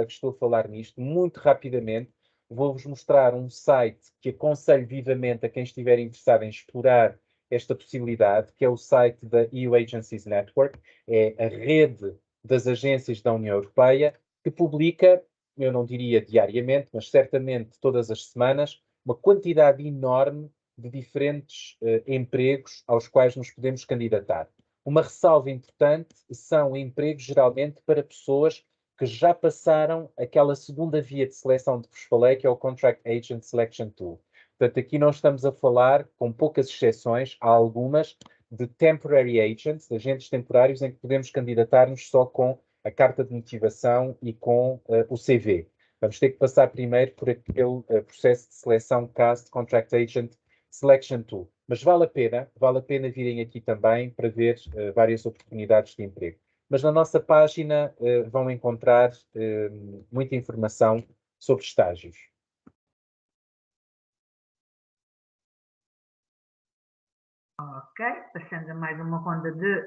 que estou a falar nisto, muito rapidamente, vou-vos mostrar um site que aconselho vivamente a quem estiver interessado em explorar esta possibilidade, que é o site da EU Agencies Network, é a rede das agências da União Europeia, que publica, eu não diria diariamente, mas certamente todas as semanas, uma quantidade enorme de diferentes empregos aos quais nos podemos candidatar. Uma ressalva importante são empregos geralmente para pessoas que já passaram aquela segunda via de seleção de que vos falei, que é o Contract Agent Selection Tool. Portanto, aqui nós estamos a falar, com poucas exceções, há algumas, de temporary agents, agentes temporários, em que podemos candidatar-nos só com a carta de motivação e com o CV. Vamos ter que passar primeiro por aquele processo de seleção CAST, Contract Agent Selection Tool. Mas vale a pena virem aqui também para ver várias oportunidades de emprego. Mas na nossa página vão encontrar muita informação sobre estágios. Ok, passando a mais uma ronda de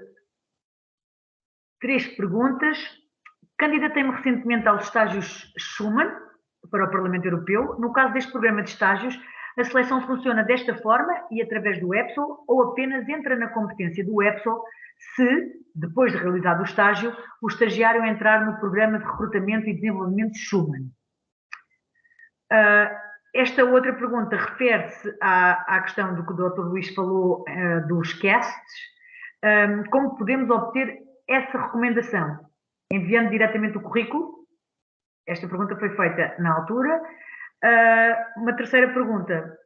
3 perguntas. Candidatei-me recentemente aos estágios Schuman para o Parlamento Europeu. No caso deste programa de estágios, a seleção funciona desta forma e através do EPSOL ou apenas entra na competência do EPSOL se, depois de realizado o estágio, o estagiário entrar no programa de recrutamento e desenvolvimento Schuman. Esta outra pergunta refere-se à questão do que o Dr. Luís falou dos casts. Como podemos obter essa recomendação? Enviando diretamente o currículo? Esta pergunta foi feita na altura. Uma terceira pergunta.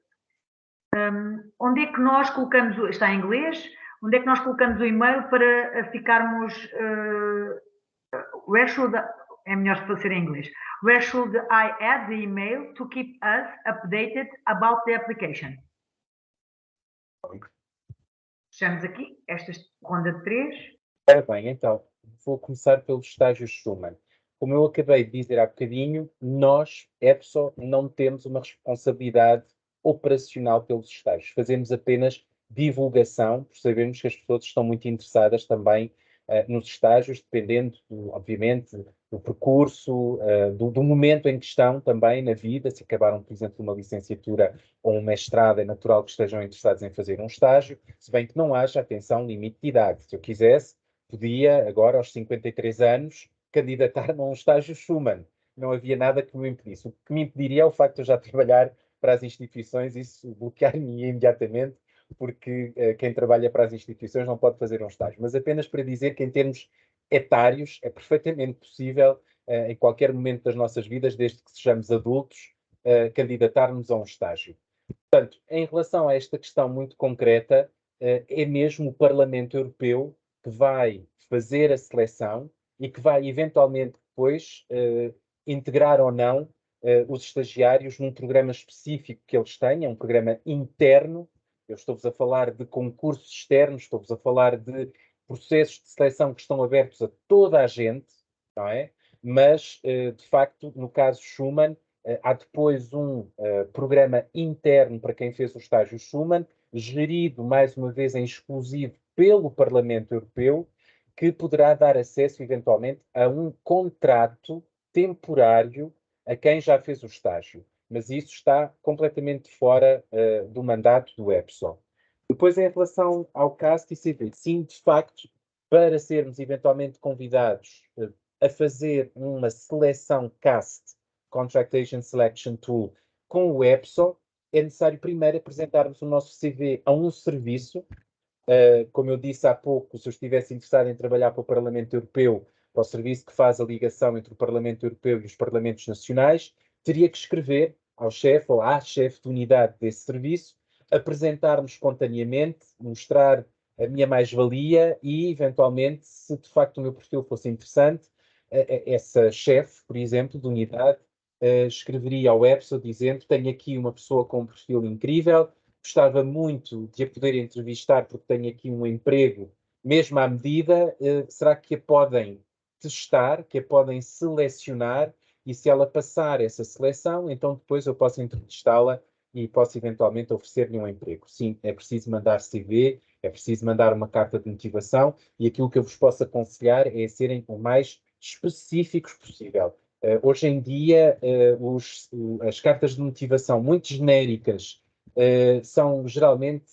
Onde é que nós colocamos, está em inglês, onde é que nós colocamos o e-mail para ficarmos, é melhor se ser em inglês. Where should I add the email to keep us updated about the application? Fechamos aqui esta ronda de 3. Bem, então, vou começar pelo estágio Schuman. Como eu acabei de dizer há bocadinho, nós, EPSO, não temos uma responsabilidade operacional pelos estágios. Fazemos apenas divulgação, por sabermos que as pessoas estão muito interessadas também nos estágios, dependendo, obviamente, do percurso, do momento em que estão também na vida. Se acabaram, por exemplo, uma licenciatura ou um mestrado, é natural que estejam interessados em fazer um estágio, se bem que não haja, atenção, limite de idade. Se eu quisesse, podia, agora, aos 53 anos, candidatar-me a um estágio Schuman. Não havia nada que me impedisse. O que me impediria é o facto de eu já trabalhar para as instituições, isso bloquear-me imediatamente, porque quem trabalha para as instituições não pode fazer um estágio. Mas apenas para dizer que, em termos etários, é perfeitamente possível, em qualquer momento das nossas vidas, desde que sejamos adultos, candidatar-nos a um estágio. Portanto, em relação a esta questão muito concreta, é mesmo o Parlamento Europeu que vai fazer a seleção e que vai, eventualmente, depois, integrar ou não os estagiários num programa específico que eles têm, um programa interno. Eu estou-vos a falar de concursos externos, estou-vos a falar de processos de seleção que estão abertos a toda a gente, não é? Mas, de facto, no caso Schuman, há depois um programa interno para quem fez o estágio Schuman, gerido, mais uma vez, em exclusivo pelo Parlamento Europeu, que poderá dar acesso, eventualmente, a um contrato temporário a quem já fez o estágio. Mas isso está completamente fora do mandato do EPSO. Depois, em relação ao CAST e CV, sim, de facto, para sermos eventualmente convidados a fazer uma seleção CAST, Contract Agent Selection Tool, com o EPSO, é necessário primeiro apresentarmos o nosso CV a um serviço. Como eu disse há pouco, se eu estivesse interessado em trabalhar para o Parlamento Europeu, para o serviço que faz a ligação entre o Parlamento Europeu e os Parlamentos Nacionais, teria que escrever ao chefe ou à chefe de unidade desse serviço, apresentar-me espontaneamente, mostrar a minha mais-valia e, eventualmente, se de facto o meu perfil fosse interessante, essa chefe, por exemplo, de unidade, escreveria ao EPSO dizendo: tenho aqui uma pessoa com um perfil incrível, gostava muito de a poder entrevistar porque tenho aqui um emprego mesmo à medida, será que a podem testar, que a podem selecionar, e se ela passar essa seleção, então depois eu posso entrevistá-la e posso eventualmente oferecer-lhe um emprego. Sim, é preciso mandar CV, é preciso mandar uma carta de motivação, e aquilo que eu vos posso aconselhar é serem o mais específicos possível. Hoje em dia, as cartas de motivação muito genéricas são geralmente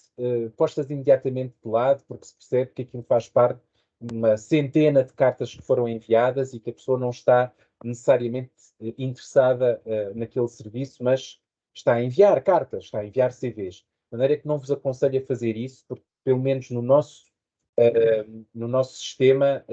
postas imediatamente de lado, porque se percebe que aquilo faz parte de uma centena de cartas que foram enviadas e que a pessoa não está necessariamente interessada naquele serviço, mas está a enviar cartas, está a enviar CVs. De maneira que não vos aconselho a fazer isso, porque pelo menos no nosso sistema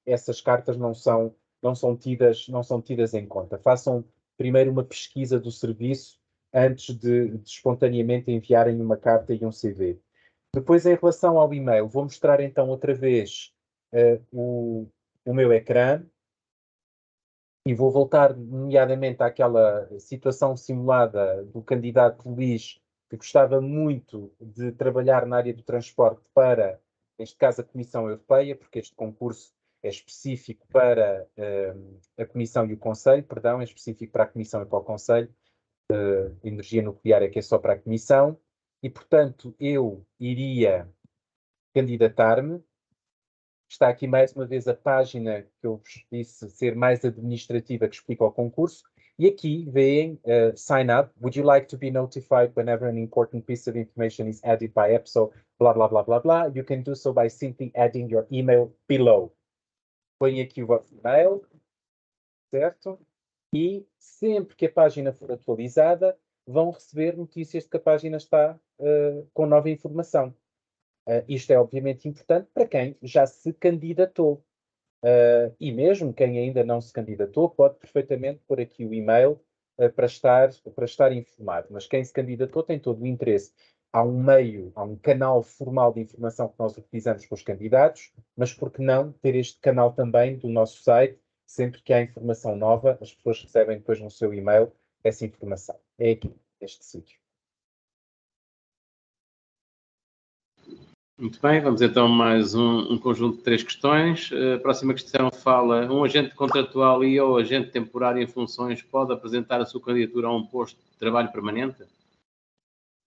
essas cartas não são tidas em conta. Façam primeiro uma pesquisa do serviço antes de espontaneamente enviarem uma carta e um CV. Depois, em relação ao e-mail, vou mostrar então outra vez o meu ecrã e vou voltar, nomeadamente, àquela situação simulada do candidato Luís, que gostava muito de trabalhar na área do transporte para, neste caso, a Comissão Europeia, porque este concurso é específico para a Comissão e o Conselho, perdão, é específico para a Comissão e para o Conselho. Energia nuclear é que é só para a Comissão, e, portanto, eu iria candidatar-me. Está aqui mais uma vez a página que eu vos disse ser mais administrativa, que explica o concurso. E aqui veem sign up. Would you like to be notified whenever an important piece of information is added by EPSO? Blah, blah, blah, blah, blah. You can do so by simply adding your email below. Põe aqui o vosso e-mail, certo? E sempre que a página for atualizada, vão receber notícias de que a página está com nova informação. Isto é obviamente importante para quem já se candidatou. E mesmo quem ainda não se candidatou pode perfeitamente pôr aqui o e-mail para estar informado. Mas quem se candidatou tem todo o interesse. Há um meio, há um canal formal de informação que nós utilizamos com os candidatos, mas por que não ter este canal também do nosso site? Sempre que há informação nova, as pessoas recebem depois no seu e-mail essa informação. É aqui, este sítio. Muito bem, vamos então mais um conjunto de 3 questões. A próxima questão fala: um agente contratual e ou agente temporário em funções pode apresentar a sua candidatura a um posto de trabalho permanente?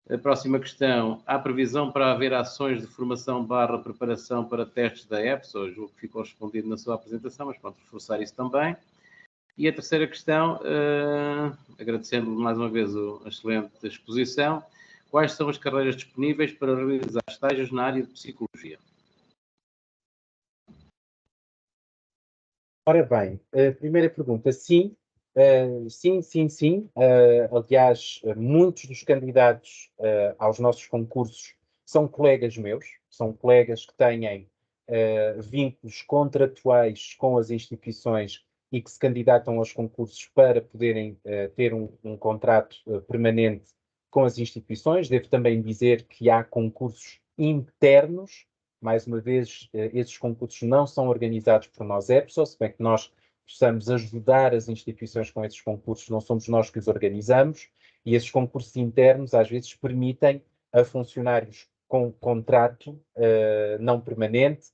A próxima questão: há previsão para haver ações de formação / preparação para testes da EPSO? Julgo que ficou respondido na sua apresentação, mas pronto, reforçar isso também. E a terceira questão, agradecendo mais uma vez a excelente exposição: quais são as carreiras disponíveis para realizar estágios na área de psicologia? Ora bem, a primeira pergunta, sim. Sim. Aliás, muitos dos candidatos aos nossos concursos são colegas meus, são colegas que têm vínculos contratuais com as instituições e que se candidatam aos concursos para poderem ter um contrato permanente com as instituições. Devo também dizer que há concursos internos. Mais uma vez, esses concursos não são organizados por nós, EPSO, se bem que nós possamos ajudar as instituições com esses concursos, não somos nós que os organizamos, e esses concursos internos às vezes permitem a funcionários com contrato não permanente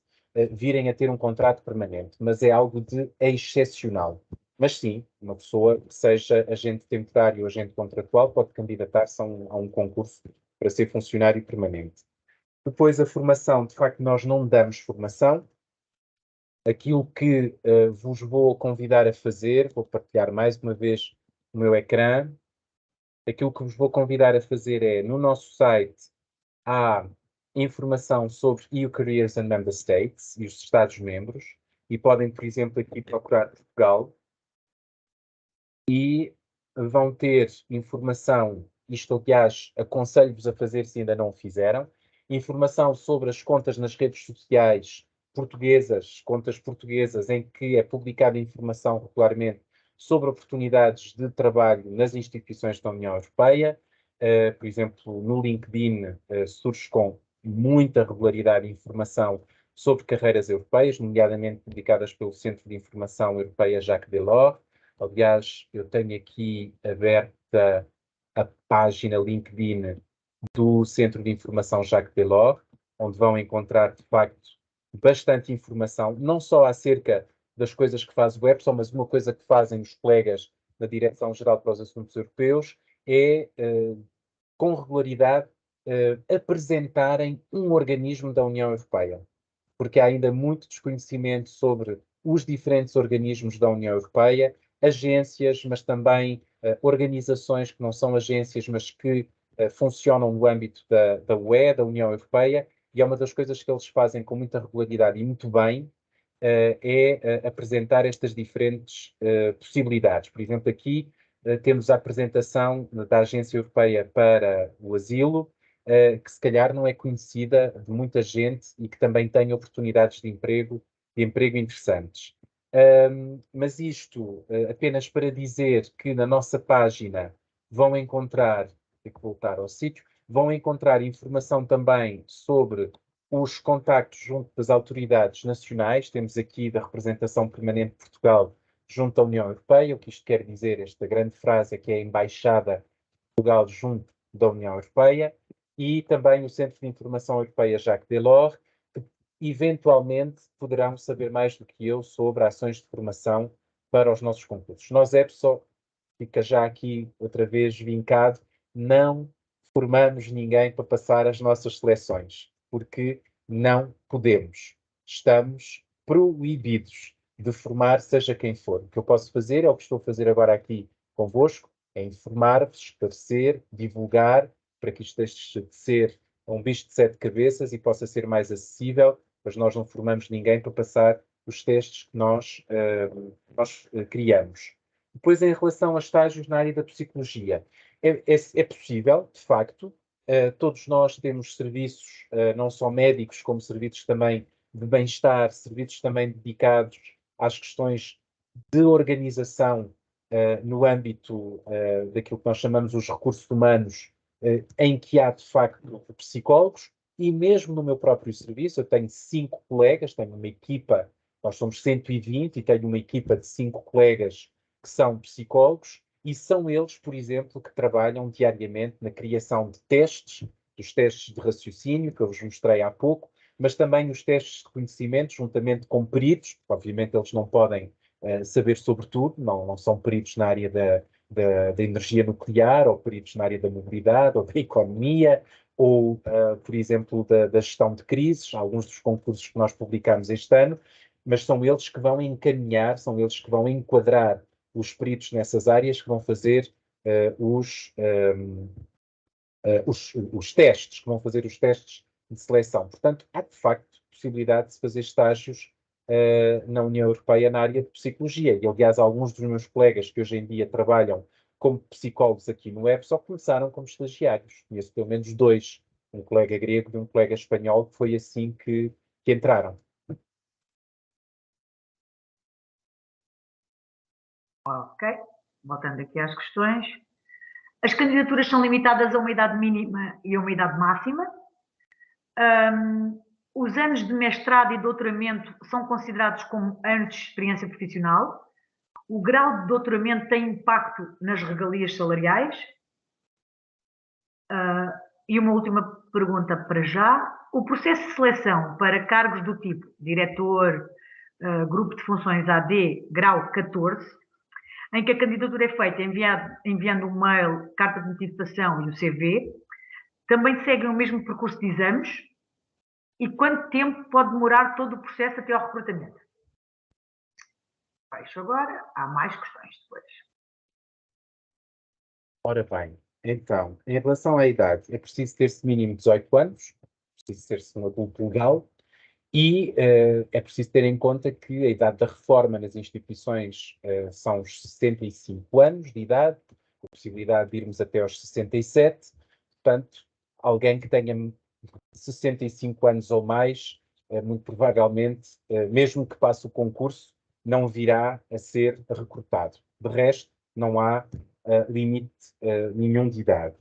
virem a ter um contrato permanente, mas é algo de excepcional. Mas sim, uma pessoa que seja agente temporário ou agente contratual pode candidatar-se a um concurso para ser funcionário permanente. Depois a formação, de facto, nós não damos formação. Aquilo que vos vou convidar a fazer, vou partilhar mais uma vez o meu ecrã. Aquilo que vos vou convidar a fazer é, no nosso site, há informação sobre EU Careers and Member States e os Estados-membros, e podem, por exemplo, aqui procurar Portugal, e vão ter informação, isto aliás, aconselho-vos a fazer se ainda não o fizeram, informação sobre as contas nas redes sociais portuguesas, contas portuguesas em que é publicada informação regularmente sobre oportunidades de trabalho nas instituições da União Europeia. Por exemplo, no LinkedIn surge com muita regularidade informação sobre carreiras europeias, nomeadamente publicadas pelo Centro de Informação Europeia Jacques Delors. Aliás, eu tenho aqui aberta a página LinkedIn do Centro de Informação Jacques Delors, onde vão encontrar, de facto, bastante informação, não só acerca das coisas que faz o EPSO, mas uma coisa que fazem os colegas da Direção-Geral para os Assuntos Europeus é, com regularidade, apresentarem um organismo da União Europeia, porque há ainda muito desconhecimento sobre os diferentes organismos da União Europeia, agências, mas também organizações que não são agências, mas que funcionam no âmbito da UE, da União Europeia, e é uma das coisas que eles fazem com muita regularidade e muito bem, apresentar estas diferentes possibilidades. Por exemplo, aqui temos a apresentação da Agência Europeia para o Asilo, que se calhar não é conhecida de muita gente e que também tem oportunidades de emprego interessantes. Mas isto apenas para dizer que na nossa página vão encontrar, tenho que voltar ao sítio, vão encontrar informação também sobre os contactos junto das autoridades nacionais. Temos aqui da representação permanente de Portugal junto à União Europeia. O que isto quer dizer, esta grande frase é que é a Embaixada de Portugal junto da União Europeia, e também o Centro de Informação Europeia Jacques Delors, que eventualmente poderão saber mais do que eu sobre ações de formação para os nossos concursos. Nós, EPSO, fica já aqui outra vez vincado, não formamos ninguém para passar as nossas seleções, porque não podemos. Estamos proibidos de formar seja quem for. O que eu posso fazer é o que estou a fazer agora aqui convosco, é informar-vos, esclarecer, divulgar, para que isto deixe de ser um bicho de 7 cabeças e possa ser mais acessível, mas nós não formamos ninguém para passar os testes que nós criamos. Depois, em relação a estágios na área da psicologia, é possível, de facto. Todos nós temos serviços, não só médicos, como serviços também de bem-estar, serviços também dedicados às questões de organização no âmbito daquilo que nós chamamos os recursos humanos, em que há, de facto, psicólogos. E mesmo no meu próprio serviço, eu tenho 5 colegas, tenho uma equipa, nós somos 120 e tenho uma equipa de 5 colegas que são psicólogos, e são eles, por exemplo, que trabalham diariamente na criação de testes, dos testes de raciocínio, que eu vos mostrei há pouco, mas também os testes de conhecimento, juntamente com peritos. Obviamente eles não podem saber sobre tudo, não são peritos na área da energia nuclear, ou peritos na área da mobilidade, ou da economia, ou, por exemplo, da gestão de crises, alguns dos concursos que nós publicamos este ano, mas são eles que vão encaminhar, são eles que vão enquadrar os peritos nessas áreas, que vão fazer os testes, que vão fazer os testes de seleção. Portanto, há de facto possibilidade de se fazer estágios na União Europeia na área de psicologia. E, aliás, alguns dos meus colegas que hoje em dia trabalham como psicólogos aqui no EPSO começaram como estagiários. Conheço pelo menos 2, um colega grego e um colega espanhol, que foi assim que entraram. Ok, voltando aqui às questões. As candidaturas são limitadas a uma idade mínima e a uma idade máxima. Os anos de mestrado e doutoramento são considerados como anos de experiência profissional. O grau de doutoramento tem impacto nas regalias salariais. E uma última pergunta para já. O processo de seleção para cargos do tipo diretor, grupo de funções AD, grau 14, em que a candidatura é feita enviando um mail, carta de motivação e o CV, também seguem o mesmo percurso de exames? E quanto tempo pode demorar todo o processo até ao recrutamento? Fecho agora, há mais questões depois. Ora bem, então, em relação à idade, é preciso ter-se mínimo 18 anos, é preciso ter-se um adulto legal, e é preciso ter em conta que a idade da reforma nas instituições são os 65 anos de idade, com a possibilidade de irmos até aos 67. Portanto, alguém que tenha 65 anos ou mais, muito provavelmente, mesmo que passe o concurso, não virá a ser recrutado. De resto, não há limite nenhum de idade.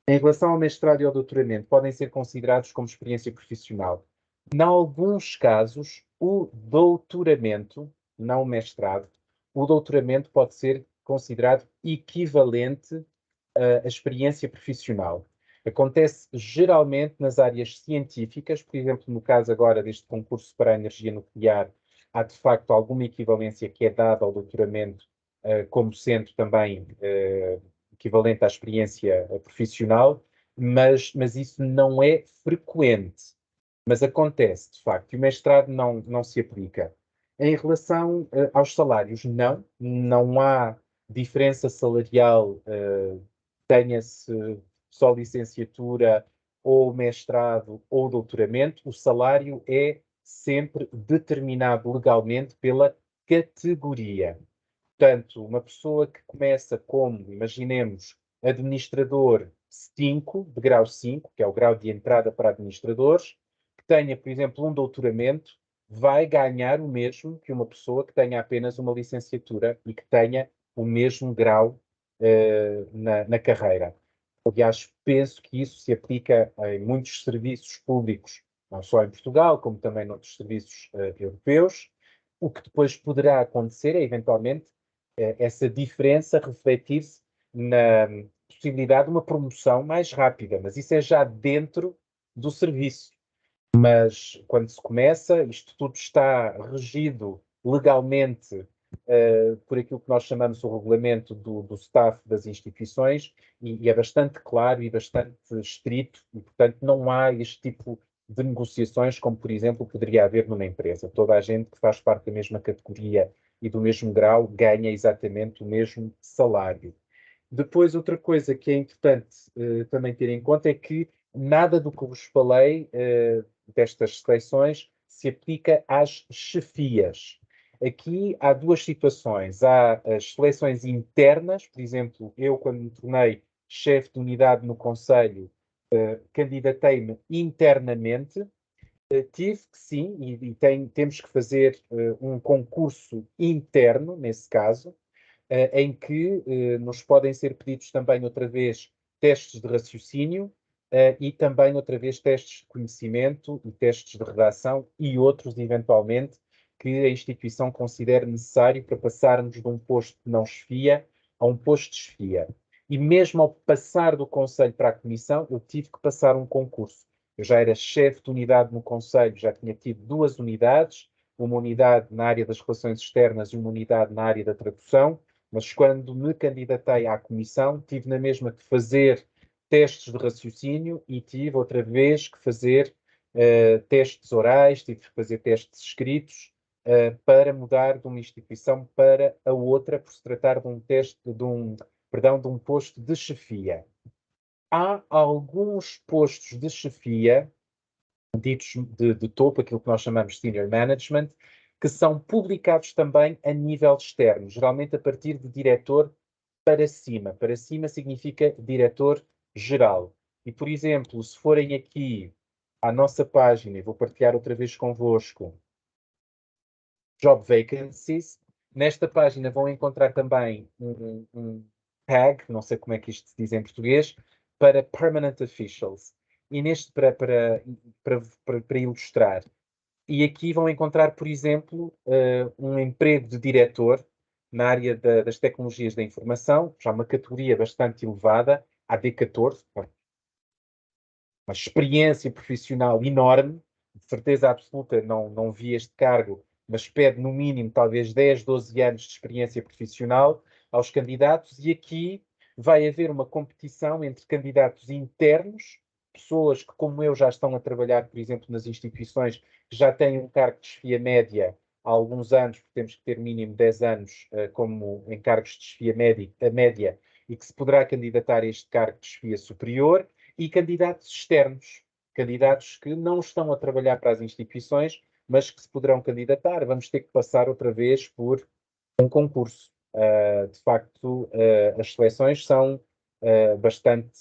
Em relação ao mestrado e ao doutoramento, podem ser considerados como experiência profissional. Em alguns casos, o doutoramento, não o mestrado, o doutoramento pode ser considerado equivalente à experiência profissional. Acontece geralmente nas áreas científicas, por exemplo, no caso agora deste concurso para a energia nuclear, há de facto alguma equivalência que é dada ao doutoramento como sendo também equivalente à experiência profissional, mas isso não é frequente. Mas acontece, de facto, e o mestrado não se aplica. Em relação aos salários, não há diferença salarial, tenha-se só licenciatura ou mestrado ou doutoramento, o salário é sempre determinado legalmente pela categoria. Portanto, uma pessoa que começa como, imaginemos, administrador 5, de grau 5, que é o grau de entrada para administradores, que tenha, por exemplo, um doutoramento, vai ganhar o mesmo que uma pessoa que tenha apenas uma licenciatura e que tenha o mesmo grau na carreira. Aliás, penso que isso se aplica em muitos serviços públicos, não só em Portugal, como também noutros serviços europeus. O que depois poderá acontecer é, eventualmente, essa diferença refletir-se na possibilidade de uma promoção mais rápida, mas isso é já dentro do serviço. Mas quando se começa, isto tudo está regido legalmente por aquilo que nós chamamos o regulamento do staff das instituições e é bastante claro e bastante estrito e, portanto, não há este tipo de negociações como, por exemplo, poderia haver numa empresa. Toda a gente que faz parte da mesma categoria e do mesmo grau ganha exatamente o mesmo salário. Depois, outra coisa que é importante também ter em conta é que nada do que vos falei destas seleções se aplica às chefias. Aqui há duas situações. Há as seleções internas, por exemplo, eu, quando me tornei chefe de unidade no Conselho, candidatei-me internamente. Tive que sim, temos que fazer um concurso interno, nesse caso, em que nos podem ser pedidos também outra vez testes de raciocínio e também outra vez testes de conhecimento e testes de redação e outros, eventualmente, que a instituição considere necessário para passarmos de um posto de não chefia a um posto de chefia. E mesmo ao passar do Conselho para a Comissão, eu tive que passar um concurso. Eu já era chefe de unidade no Conselho, já tinha tido 2 unidades, uma unidade na área das relações externas e uma unidade na área da tradução, mas quando me candidatei à Comissão, tive na mesma que fazer testes de raciocínio e tive outra vez que fazer testes orais, tive que fazer testes escritos para mudar de uma instituição para a outra, por se tratar de um teste, de um posto de chefia. Há alguns postos de chefia, ditos de topo, aquilo que nós chamamos de senior management, que são publicados também a nível externo, geralmente a partir de diretor para cima. Para cima significa diretor-geral. E, por exemplo, se forem aqui à nossa página, e vou partilhar outra vez convosco, Job Vacancies, nesta página vão encontrar também um tag, não sei como é que isto se diz em português, para Permanent Officials. E neste, para ilustrar. E aqui vão encontrar, por exemplo, um emprego de diretor na área das tecnologias da informação, já uma categoria bastante elevada, AD14, uma experiência profissional enorme, de certeza absoluta não vi este cargo, mas pede no mínimo talvez 10, 12 anos de experiência profissional aos candidatos, e aqui vai haver uma competição entre candidatos internos, pessoas que, como eu, já estão a trabalhar, por exemplo, nas instituições, que já têm um cargo de chefia média há alguns anos, porque temos que ter mínimo 10 anos como em cargos de chefia média, e que se poderá candidatar a este cargo de chefia superior, e candidatos externos, candidatos que não estão a trabalhar para as instituições, mas que se poderão candidatar. Vamos ter que passar outra vez por um concurso. De facto, as seleções são bastante,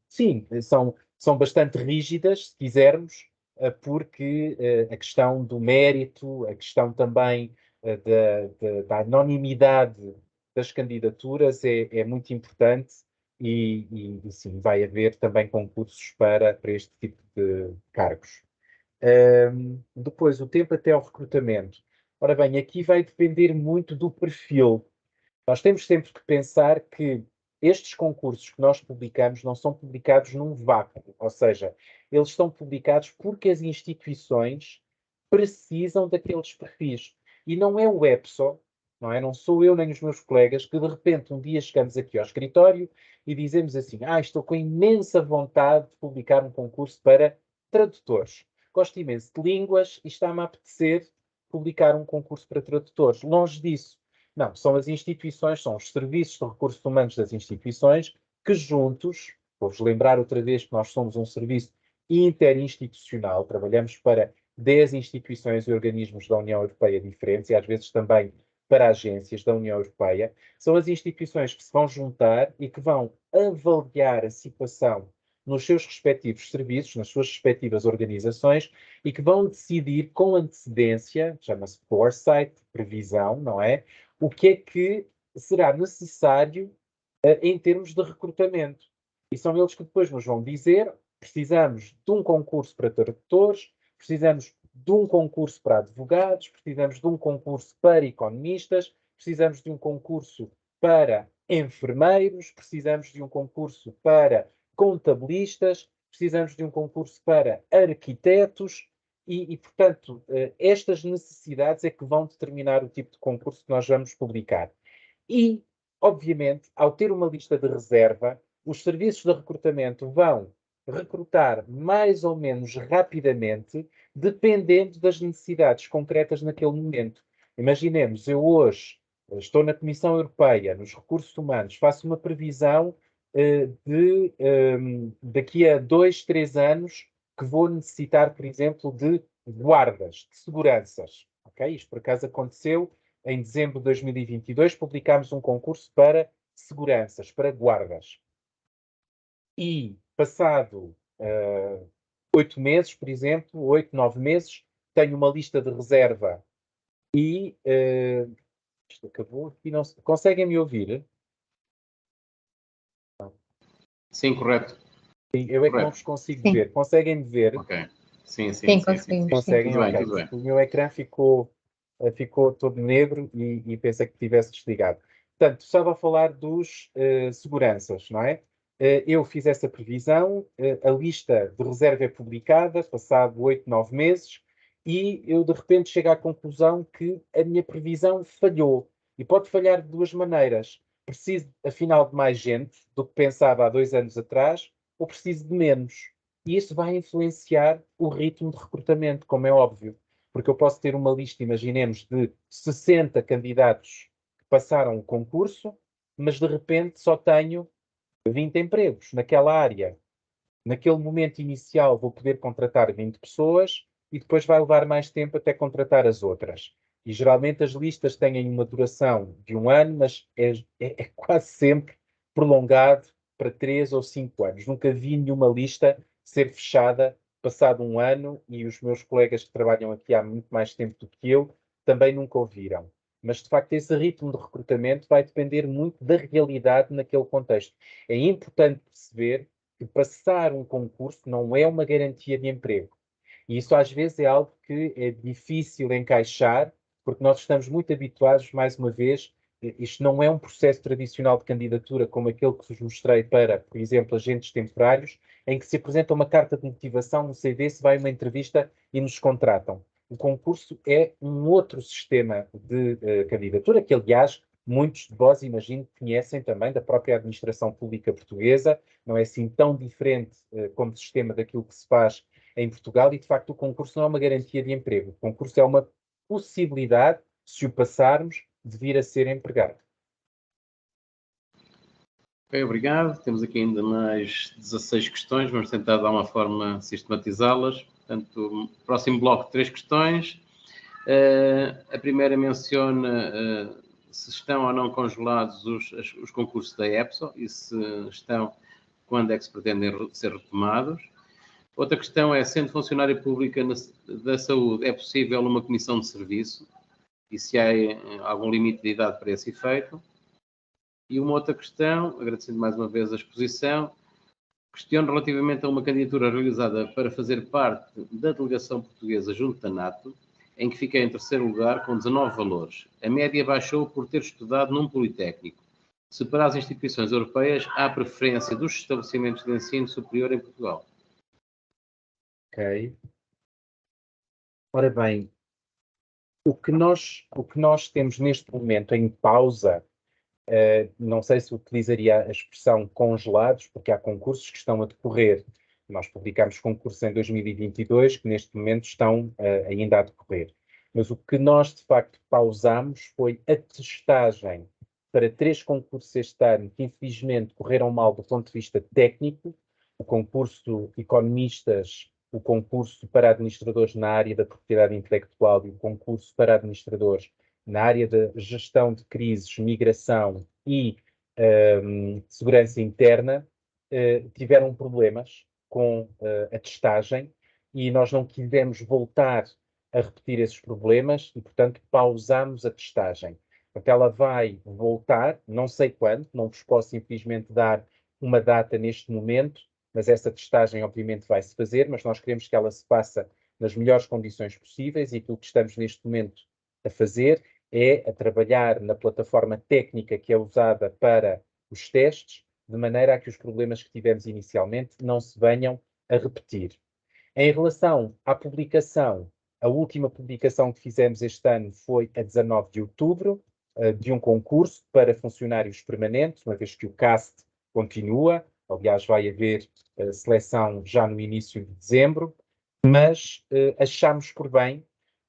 sim, são bastante rígidas, se quisermos, porque a questão do mérito, a questão também da anonimidade das candidaturas é muito importante e sim, vai haver também concursos para este tipo de cargos. Depois, o tempo até ao recrutamento. Ora bem, aqui vai depender muito do perfil. Nós temos sempre que pensar que estes concursos que nós publicamos não são publicados num vácuo, ou seja, eles são publicados porque as instituições precisam daqueles perfis. E não é o EPSO, não é? Não sou eu nem os meus colegas que de repente um dia chegamos aqui ao escritório e dizemos assim: estou com imensa vontade de publicar um concurso para tradutores. Gosto imenso de línguas e está-me a apetecer publicar um concurso para tradutores. Longe disso. Não, são as instituições, são os serviços de recursos humanos das instituições que juntos, vou-vos lembrar outra vez que nós somos um serviço interinstitucional, trabalhamos para 10 instituições e organismos da União Europeia diferentes e às vezes também para agências da União Europeia, são as instituições que se vão juntar e que vão avaliar a situação nos seus respectivos serviços, nas suas respectivas organizações, e que vão decidir com antecedência, chama-se foresight, previsão, não é? o que é que será necessário em termos de recrutamento. E são eles que depois nos vão dizer: precisamos de um concurso para tradutores, precisamos de um concurso para advogados, precisamos de um concurso para economistas, precisamos de um concurso para enfermeiros, precisamos de um concurso para contabilistas, precisamos de um concurso para arquitetos portanto, estas necessidades é que vão determinar o tipo de concurso que nós vamos publicar. E, obviamente, ao ter uma lista de reserva, os serviços de recrutamento vão recrutar mais ou menos rapidamente, dependendo das necessidades concretas naquele momento. Imaginemos, eu hoje estou na Comissão Europeia, nos recursos humanos, faço uma previsão daqui a 2, 3 anos que vou necessitar, por exemplo, de guardas, de seguranças. Okay? Isto, por acaso, aconteceu em dezembro de 2022, publicámos um concurso para seguranças, para guardas. E, passado 8 meses, por exemplo, 8, 9 meses, tenho uma lista de reserva e... isto acabou aqui, não se... Conseguem me ouvir? Sim, correto. Sim, eu é que não vos consigo ver. Conseguem-me ver? Ok. Sim. Conseguem? Tudo bem, Ok. tudo bem. O meu ecrã ficou todo negro e pensei que tivesse desligado. Portanto, estava a falar dos seguranças, não é? Eu fiz essa previsão, a lista de reserva é publicada, passado 8, 9 meses, e eu de repente chego à conclusão que a minha previsão falhou. E pode falhar de duas maneiras. Preciso, afinal, de mais gente do que pensava há 2 anos atrás, ou preciso de menos. E isso vai influenciar o ritmo de recrutamento, como é óbvio. Porque eu posso ter uma lista, imaginemos, de 60 candidatos que passaram o concurso, mas de repente só tenho 20 empregos naquela área. Naquele momento inicial vou poder contratar 20 pessoas e depois vai levar mais tempo até contratar as outras. E geralmente as listas têm uma duração de 1 ano, mas é quase sempre prolongado para 3 ou 5 anos. Nunca vi nenhuma lista ser fechada passado 1 ano e os meus colegas que trabalham aqui há muito mais tempo do que eu também nunca ouviram. Mas, de facto, esse ritmo de recrutamento vai depender muito da realidade naquele contexto. É importante perceber que passar um concurso não é uma garantia de emprego. E isso, às vezes, é algo que é difícil encaixar, porque nós estamos muito habituados, mais uma vez, isto não é um processo tradicional de candidatura como aquele que vos mostrei para, por exemplo, agentes temporários, em que se apresenta uma carta de motivação, um CV, se vai a uma entrevista e nos contratam. O concurso é um outro sistema de candidatura, que, aliás, muitos de vós, imagino, conhecem também da própria administração pública portuguesa, não é assim tão diferente como sistema daquilo que se faz em Portugal e, de facto, o concurso não é uma garantia de emprego. O concurso é uma possibilidade, se o passarmos, de vir a ser empregado. Ok, obrigado. Temos aqui ainda mais 16 questões. Vamos tentar dar uma forma sistematizá-las. Portanto, próximo bloco, 3 questões. A primeira menciona se estão ou não congelados os concursos da EPSO e se estão, quando é que se pretendem ser retomados. Outra questão é, sendo funcionária pública da saúde, é possível uma comissão de serviço? E se há algum limite de idade para esse efeito? E uma outra questão, agradecendo mais uma vez a exposição, questiono relativamente a uma candidatura realizada para fazer parte da delegação portuguesa junto da NATO, em que fiquei em terceiro lugar com 19 valores. A média baixou por ter estudado num politécnico. Se para as instituições europeias há preferência dos estabelecimentos de ensino superior em Portugal. Ok. Ora bem, o que nós temos neste momento em pausa, não sei se utilizaria a expressão congelados, porque há concursos que estão a decorrer. Nós publicámos concursos em 2022 que neste momento estão ainda a decorrer. Mas o que nós, de facto, pausamos foi a testagem para 3 concursos este ano que, infelizmente, correram mal do ponto de vista técnico. O concurso de economistas, o concurso para administradores na área da propriedade intelectual e o concurso para administradores na área da gestão de crises, migração e segurança interna, tiveram problemas com a testagem e nós não quisemos voltar a repetir esses problemas e, portanto, pausámos a testagem. Ela vai voltar, não sei quando, não vos posso infelizmente dar uma data neste momento, mas essa testagem obviamente vai-se fazer, mas nós queremos que ela se faça nas melhores condições possíveis e aquilo que estamos neste momento a fazer é a trabalhar na plataforma técnica que é usada para os testes, de maneira a que os problemas que tivemos inicialmente não se venham a repetir. Em relação à publicação, a última publicação que fizemos este ano foi a 19 de outubro, de um concurso para funcionários permanentes, uma vez que o CAST continua. Aliás, vai haver seleção já no início de dezembro, mas achámos por bem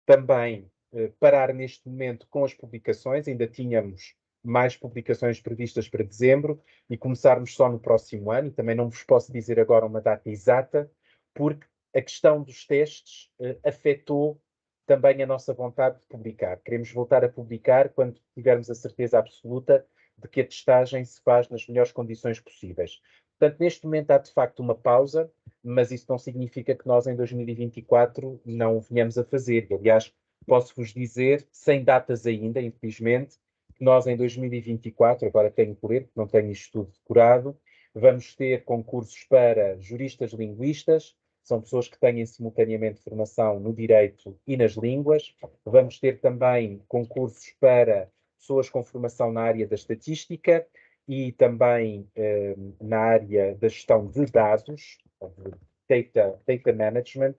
também parar neste momento com as publicações, ainda tínhamos mais publicações previstas para dezembro e começarmos só no próximo ano. Também não vos posso dizer agora uma data exata, porque a questão dos testes afetou também a nossa vontade de publicar. Queremos voltar a publicar quando tivermos a certeza absoluta de que a testagem se faz nas melhores condições possíveis. Portanto, neste momento há de facto uma pausa, mas isso não significa que nós em 2024 não o venhamos a fazer. Aliás, posso-vos dizer, sem datas ainda, infelizmente, que nós em 2024, agora tenho que ler, porque não tenho isto tudo decorado, vamos ter concursos para juristas linguistas, são pessoas que têm simultaneamente formação no direito e nas línguas. Vamos ter também concursos para pessoas com formação na área da estatística e também na área da gestão de dados, data management,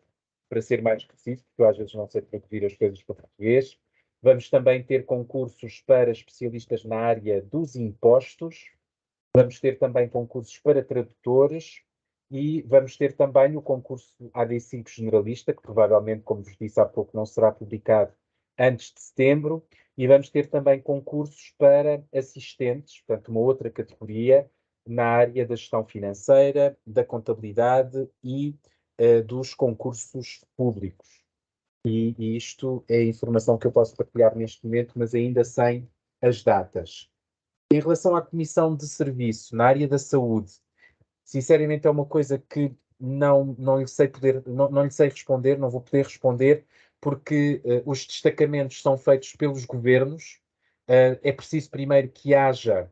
para ser mais específico, porque eu às vezes não sei traduzir as coisas para português. Vamos também ter concursos para especialistas na área dos impostos. Vamos ter também concursos para tradutores e vamos ter também o concurso AD5 generalista, que provavelmente, como vos disse há pouco, não será publicado antes de setembro. E vamos ter também concursos para assistentes, portanto, uma outra categoria na área da gestão financeira, da contabilidade e dos concursos públicos. E isto é a informação que eu posso partilhar neste momento, mas ainda sem as datas. Em relação à comissão de serviço na área da saúde, sinceramente é uma coisa que não lhe sei não lhe sei responder, não vou poder responder, porque os destacamentos são feitos pelos governos. É preciso primeiro que haja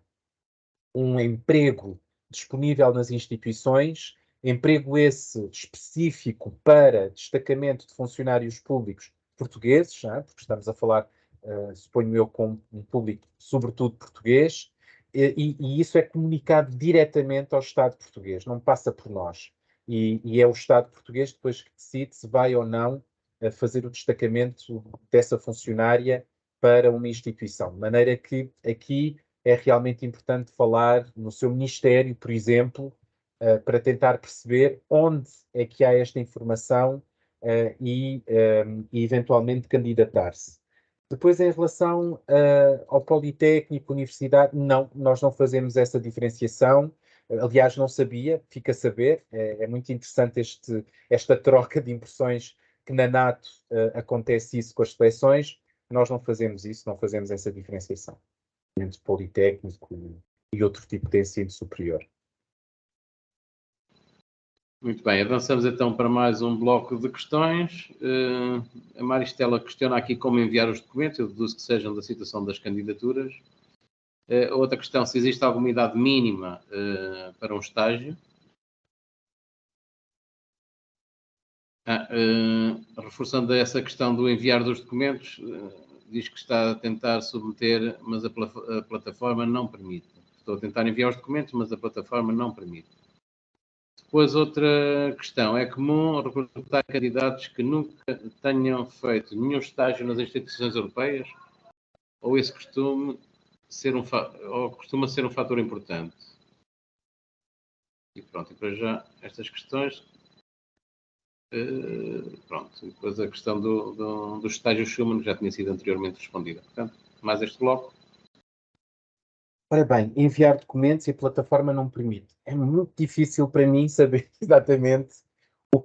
um emprego disponível nas instituições, emprego esse específico para destacamento de funcionários públicos portugueses, porque estamos a falar, suponho eu, com um público sobretudo português, e isso é comunicado diretamente ao Estado português, não passa por nós. E é o Estado português depois que decide se vai ou não fazer o destacamento dessa funcionária para uma instituição. De maneira que aqui é realmente importante falar no seu ministério, por exemplo, para tentar perceber onde é que há esta informação e eventualmente candidatar-se. Depois, em relação ao Politécnico, Universidade, não, nós não fazemos essa diferenciação. Aliás, não sabia, fica a saber. É muito interessante esta troca de impressões que na NATO acontece isso com as seleções. Nós não fazemos isso, não fazemos essa diferenciação entre Politécnico e outro tipo de ensino superior. Muito bem, avançamos então para mais um bloco de questões. A Maristela questiona aqui como enviar os documentos, eu deduzo que sejam da situação das candidaturas. Outra questão, se existe alguma idade mínima para um estágio. Reforçando essa questão do enviar dos documentos, diz que está a tentar submeter, mas a plataforma não permite. Estou a tentar enviar os documentos, mas a plataforma não permite. Depois, outra questão. É comum recrutar candidatos que nunca tenham feito nenhum estágio nas instituições europeias? Ou esse costuma ser um fator importante? E pronto, e para já estas questões. Pronto, e depois a questão do estágio Schumann já tinha sido anteriormente respondida. Portanto, mais este bloco. Ora bem, enviar documentos e a plataforma não permite. É muito difícil para mim saber exatamente a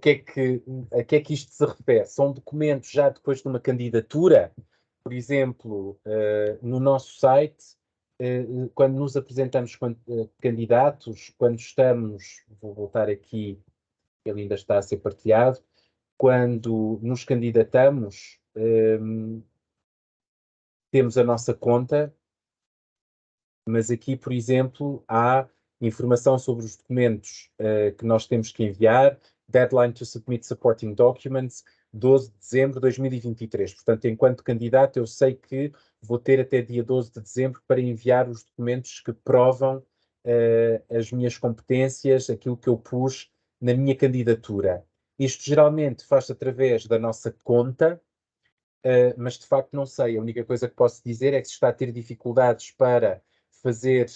que é que isto se refere. São documentos já depois de uma candidatura? Por exemplo, no nosso site, quando nos apresentamos candidatos, quando estamos, vou voltar aqui, ele ainda está a ser partilhado, quando nos candidatamos, temos a nossa conta mas aqui, por exemplo, há informação sobre os documentos que nós temos que enviar, deadline to submit supporting documents, 12 de dezembro de 2023. Portanto, enquanto candidato, eu sei que vou ter até dia 12 de dezembro para enviar os documentos que provam as minhas competências, aquilo que eu pus na minha candidatura. Isto geralmente faz-se através da nossa conta, mas de facto não sei. A única coisa que posso dizer é que se está a ter dificuldades para fazer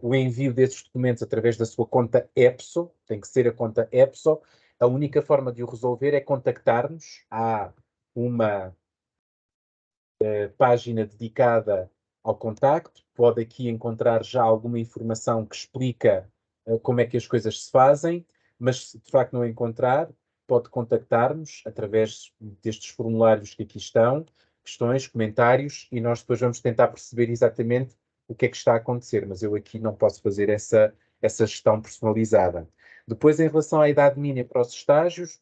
o envio desses documentos através da sua conta EPSO, tem que ser a conta EPSO, a única forma de o resolver é contactar-nos. Há uma página dedicada ao contacto, pode aqui encontrar já alguma informação que explica como é que as coisas se fazem, mas se de facto não encontrar, pode contactar-nos através destes formulários que aqui estão, questões, comentários, e nós depois vamos tentar perceber exatamente o que é que está a acontecer, mas eu aqui não posso fazer essa gestão personalizada. Depois, em relação à idade mínima para os estágios,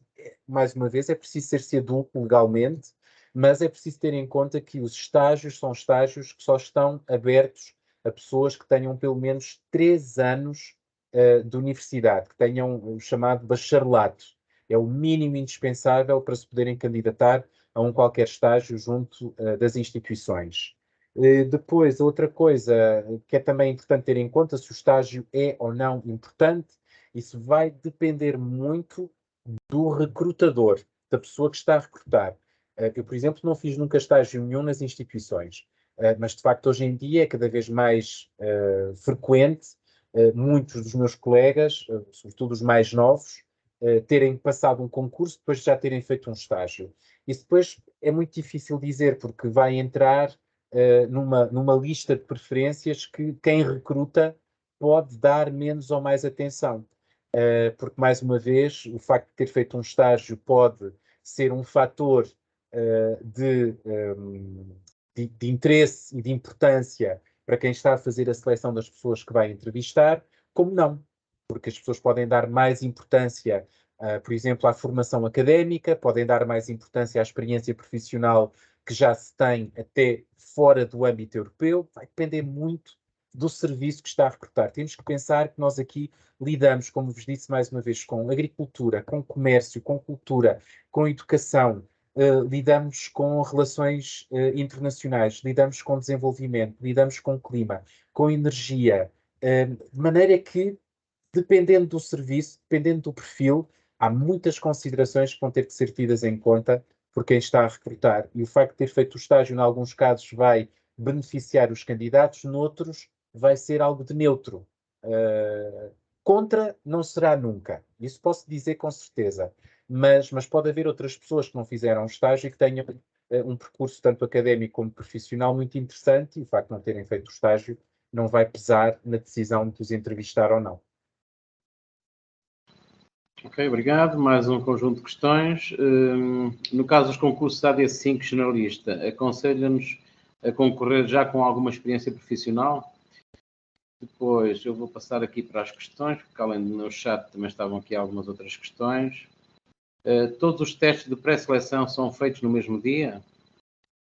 mais uma vez, é preciso ser-se adulto legalmente, mas é preciso ter em conta que os estágios são estágios que só estão abertos a pessoas que tenham pelo menos 3 anos de universidade, que tenham o chamado bacharelato. É o mínimo indispensável para se poderem candidatar a um qualquer estágio junto das instituições. Depois, outra coisa que é também importante ter em conta, se o estágio é ou não importante, isso vai depender muito do recrutador, da pessoa que está a recrutar. Eu, por exemplo, não fiz nunca estágio nenhum nas instituições, mas de facto hoje em dia é cada vez mais frequente muitos dos meus colegas, sobretudo os mais novos, terem passado um concurso depois de já terem feito um estágio. Isso depois é muito difícil dizer, porque vai entrar numa lista de preferências que quem recruta pode dar menos ou mais atenção. Porque, mais uma vez, o facto de ter feito um estágio pode ser um fator de interesse e de importância para quem está a fazer a seleção das pessoas que vai entrevistar, como não, porque as pessoas podem dar mais importância, por exemplo, à formação académica, podem dar mais importância à experiência profissional que já se tem até fora do âmbito europeu, vai depender muito do serviço que está a recrutar. Temos que pensar que nós aqui lidamos, como vos disse mais uma vez, com agricultura, com comércio, com cultura, com educação, lidamos com relações internacionais, lidamos com desenvolvimento, lidamos com clima, com energia, de maneira que, dependendo do serviço, dependendo do perfil, há muitas considerações que vão ter que ser tidas em conta por quem está a recrutar. E o facto de ter feito o estágio, em alguns casos, vai beneficiar os candidatos, noutros vai ser algo de neutro. Contra não será nunca, isso posso dizer com certeza, mas pode haver outras pessoas que não fizeram estágio e que tenham um percurso tanto académico como profissional muito interessante, e o facto de não terem feito o estágio não vai pesar na decisão de os entrevistar ou não. Ok, obrigado. Mais um conjunto de questões. No caso dos concursos AD5 generalista, aconselha-nos a concorrer já com alguma experiência profissional? Depois eu vou passar aqui para as questões, porque além do meu chat também estavam aqui algumas outras questões. Todos os testes de pré-seleção são feitos no mesmo dia?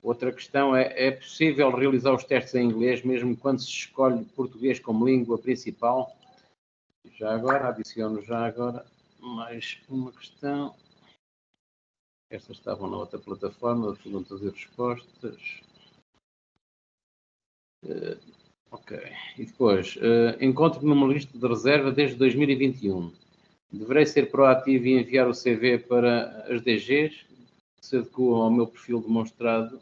Outra questão é possível realizar os testes em inglês mesmo quando se escolhe português como língua principal? Já agora, adiciono já agora mais uma questão. Estas estavam na outra plataforma, de perguntas e respostas. Ok. E depois, encontro-me numa lista de reserva desde 2021. Deverei ser proativo e enviar o CV para as DGs que se adequam ao meu perfil demonstrado,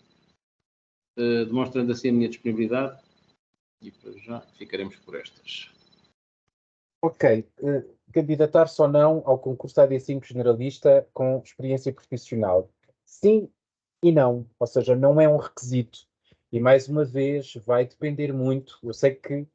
demonstrando assim a minha disponibilidade? E para já ficaremos por estas. Ok. Candidatar-se ou não ao concurso AD5 generalista com experiência profissional? Sim e não, ou seja, não é um requisito. E mais uma vez, vai depender muito. Eu sei que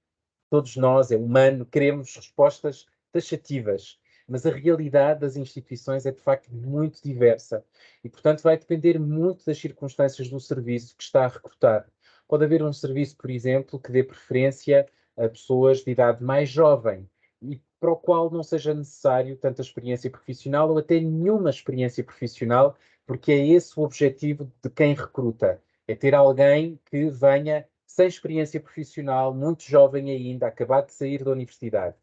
todos nós, é humano, queremos respostas taxativas, mas a realidade das instituições é de facto muito diversa e, portanto, vai depender muito das circunstâncias do serviço que está a recrutar. Pode haver um serviço, por exemplo, que dê preferência a pessoas de idade mais jovem e para o qual não seja necessário tanta experiência profissional ou até nenhuma experiência profissional, porque é esse o objetivo de quem recruta, é ter alguém que venha sem experiência profissional, muito jovem ainda, acabado de sair da universidade.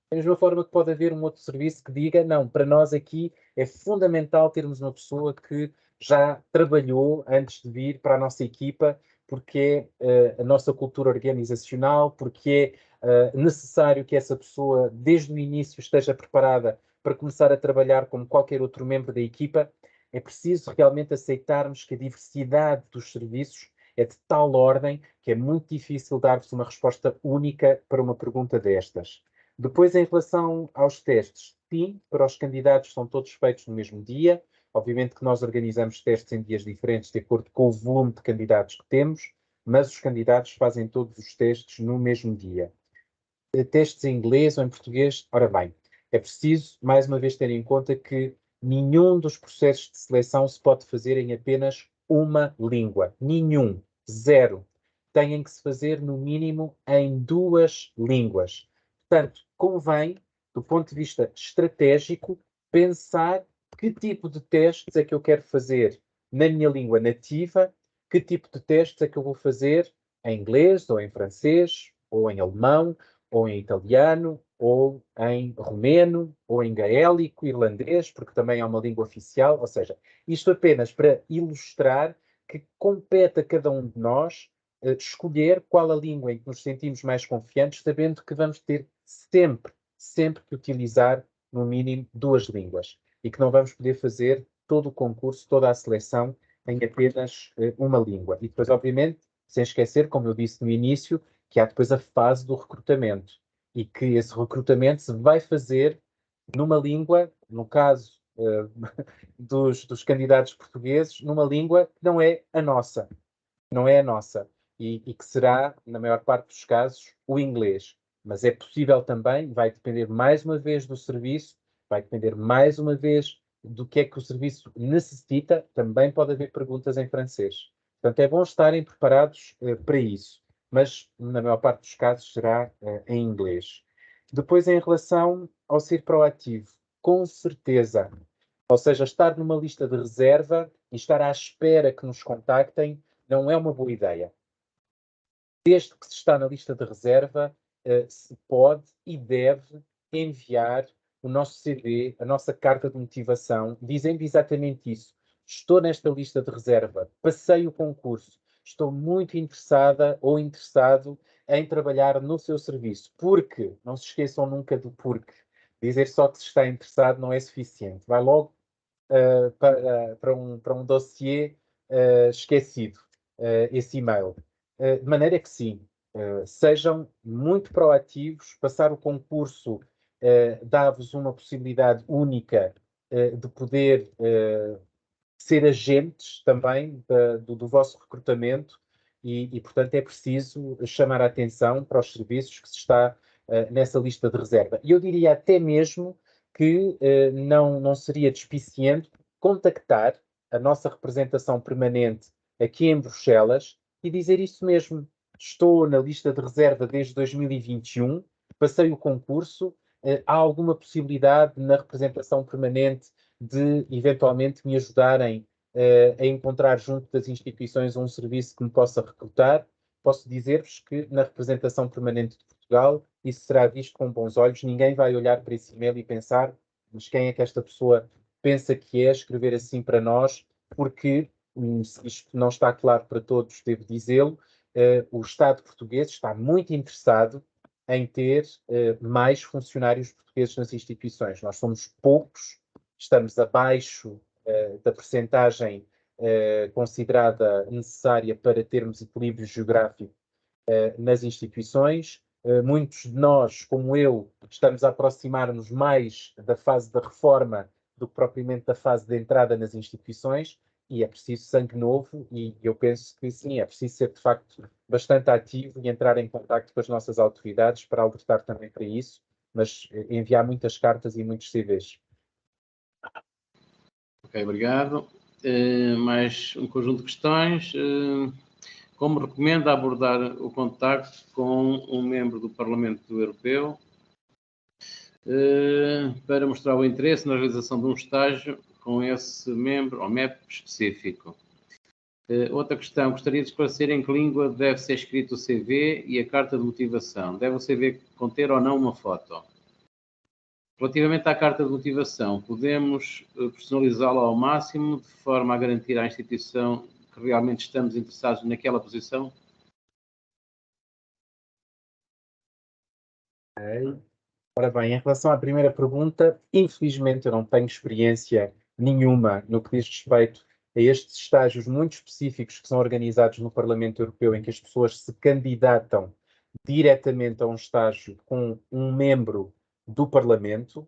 Da mesma forma que pode haver um outro serviço que diga, não, para nós aqui é fundamental termos uma pessoa que já trabalhou antes de vir para a nossa equipa, porque é a nossa cultura organizacional, porque é necessário que essa pessoa, desde o início, esteja preparada para começar a trabalhar como qualquer outro membro da equipa. É preciso realmente aceitarmos que a diversidade dos serviços é de tal ordem que é muito difícil dar-vos uma resposta única para uma pergunta destas. Depois, em relação aos testes, sim, para os candidatos são todos feitos no mesmo dia. Obviamente que nós organizamos testes em dias diferentes de acordo com o volume de candidatos que temos, mas os candidatos fazem todos os testes no mesmo dia. Testes em inglês ou em português, ora bem, é preciso, mais uma vez, ter em conta que nenhum dos processos de seleção se pode fazer em apenas uma língua. Nenhum. Zero. Têm que se fazer, no mínimo, em 2 línguas. Portanto, convém, do ponto de vista estratégico, pensar que tipo de testes é que eu quero fazer na minha língua nativa, que tipo de testes é que eu vou fazer em inglês, ou em francês, ou em alemão, ou em italiano, ou em romeno, ou em gaélico, irlandês, porque também é uma língua oficial. Ou seja, isto apenas para ilustrar que compete a cada um de nós escolher qual a língua em que nos sentimos mais confiantes, sabendo que vamos ter sempre que utilizar, no mínimo, 2 línguas. E que não vamos poder fazer todo o concurso, toda a seleção, em apenas uma língua. E depois, obviamente, sem esquecer, como eu disse no início, que há depois a fase do recrutamento e que esse recrutamento se vai fazer numa língua, no caso dos candidatos portugueses, numa língua que não é a nossa, não é a nossa, e que será, na maior parte dos casos, o inglês. Mas é possível também, vai depender mais uma vez do serviço, vai depender mais uma vez do que é que o serviço necessita, também pode haver perguntas em francês. Portanto, é bom estarem preparados para isso, mas na maior parte dos casos será em inglês. Depois, em relação ao ser proativo, com certeza, ou seja, estar numa lista de reserva e estar à espera que nos contactem não é uma boa ideia. Desde que se está na lista de reserva, se pode e deve enviar o nosso CV, a nossa carta de motivação, dizendo exatamente isso. Estou nesta lista de reserva, passei o concurso, estou muito interessada ou interessado em trabalhar no seu serviço. Porque, não se esqueçam nunca do porque. Dizer só que se está interessado não é suficiente. Vai logo para um dossiê esquecido, esse e-mail. De maneira que sim, sejam muito proativos, passar o concurso dá-vos uma possibilidade única de poder ser agentes também do vosso recrutamento e, portanto, é preciso chamar a atenção para os serviços que se está nessa lista de reserva. E eu diria até mesmo que não seria despiciente contactar a nossa representação permanente aqui em Bruxelas e dizer isso mesmo. Estou na lista de reserva desde 2021, passei o concurso, há alguma possibilidade na representação permanente de eventualmente me ajudarem a encontrar junto das instituições um serviço que me possa recrutar? Posso dizer-vos que na representação permanente de Portugal isso será visto com bons olhos. Ninguém vai olhar para esse e-mail e pensar, mas quem é que esta pessoa pensa que é escrever assim para nós? Porque se isto não está claro para todos, devo dizê-lo, o Estado português está muito interessado em ter mais funcionários portugueses nas instituições. Nós somos poucos, estamos abaixo da percentagem considerada necessária para termos equilíbrio geográfico nas instituições. Muitos de nós, como eu, estamos a aproximar-nos mais da fase da reforma do que propriamente da fase de entrada nas instituições, e é preciso sangue novo, e eu penso que sim, é preciso ser de facto bastante ativo e entrar em contato com as nossas autoridades para alertar também para isso, mas enviar muitas cartas e muitos CVs. Ok, obrigado. Mais um conjunto de questões. Como recomenda abordar o contacto com um membro do Parlamento Europeu para mostrar o interesse na realização de um estágio com esse membro ou MEP específico? Outra questão, gostaria de esclarecer em que língua deve ser escrito o CV e a carta de motivação. Deve o CV conter ou não uma foto? Relativamente à carta de motivação, podemos personalizá-la ao máximo, de forma a garantir à instituição que realmente estamos interessados naquela posição? Ora bem, em relação à primeira pergunta, infelizmente eu não tenho experiência nenhuma no que diz respeito a estes estágios muito específicos que são organizados no Parlamento Europeu, em que as pessoas se candidatam diretamente a um estágio com um membro do Parlamento,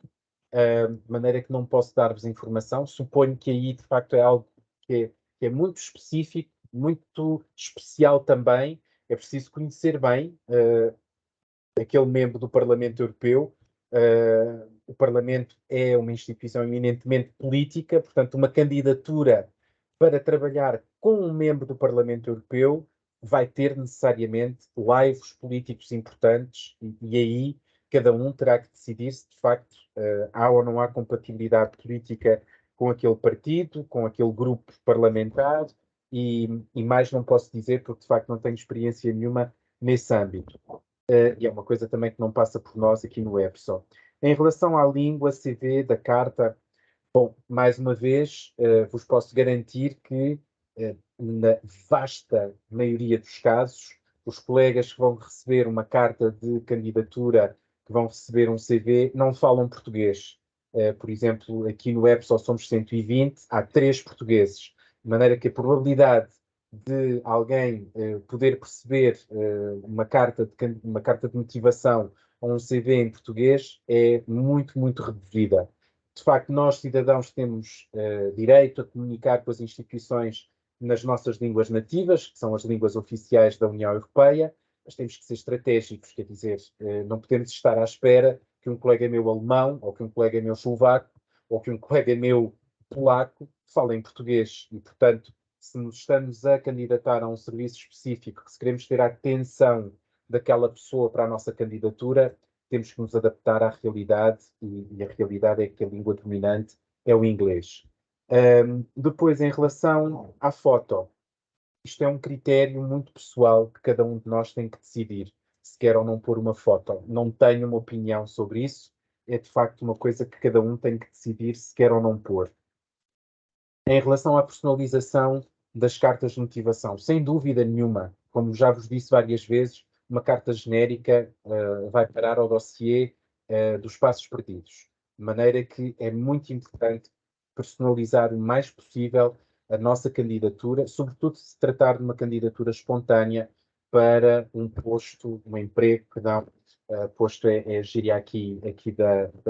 de maneira que não posso dar-vos informação. Suponho que aí, de facto, é algo que é muito específico, muito especial também. É preciso conhecer bem aquele membro do Parlamento Europeu. O Parlamento é uma instituição eminentemente política, portanto, uma candidatura para trabalhar com um membro do Parlamento Europeu vai ter necessariamente laivos políticos importantes e aí cada um terá que decidir se de facto há ou não há compatibilidade política com aquele partido, com aquele grupo parlamentar e mais não posso dizer porque de facto não tenho experiência nenhuma nesse âmbito. E é uma coisa também que não passa por nós aqui no EPSO. Em relação à língua CV da carta, bom, mais uma vez, vos posso garantir que, na vasta maioria dos casos, os colegas que vão receber uma carta de candidatura, que vão receber um CV, não falam português. Por exemplo, aqui no EPSO somos 120, há 3 portugueses, de maneira que a probabilidade de alguém poder perceber uma carta de motivação ou um CV em português é muito, muito reduzida. De facto, nós, cidadãos, temos direito a comunicar com as instituições nas nossas línguas nativas, que são as línguas oficiais da União Europeia, mas temos que ser estratégicos, quer dizer, não podemos estar à espera que um colega meu alemão, ou que um colega meu eslovaco, ou que um colega meu polaco fale em português. E, portanto, se nos estamos a candidatar a um serviço específico, se queremos ter a atenção daquela pessoa para a nossa candidatura, temos que nos adaptar à realidade e a realidade é que a língua dominante é o inglês. Depois, em relação à foto, isto é um critério muito pessoal que cada um de nós tem que decidir se quer ou não pôr uma foto. Não tenho uma opinião sobre isso, é de facto uma coisa que cada um tem que decidir se quer ou não pôr. Em relação à personalização das cartas de motivação, sem dúvida nenhuma, como já vos disse várias vezes, uma carta genérica vai parar ao dossiê dos passos perdidos. De maneira que é muito importante personalizar o mais possível a nossa candidatura, sobretudo se tratar de uma candidatura espontânea para um posto, um emprego, perdão, posto é gíria aqui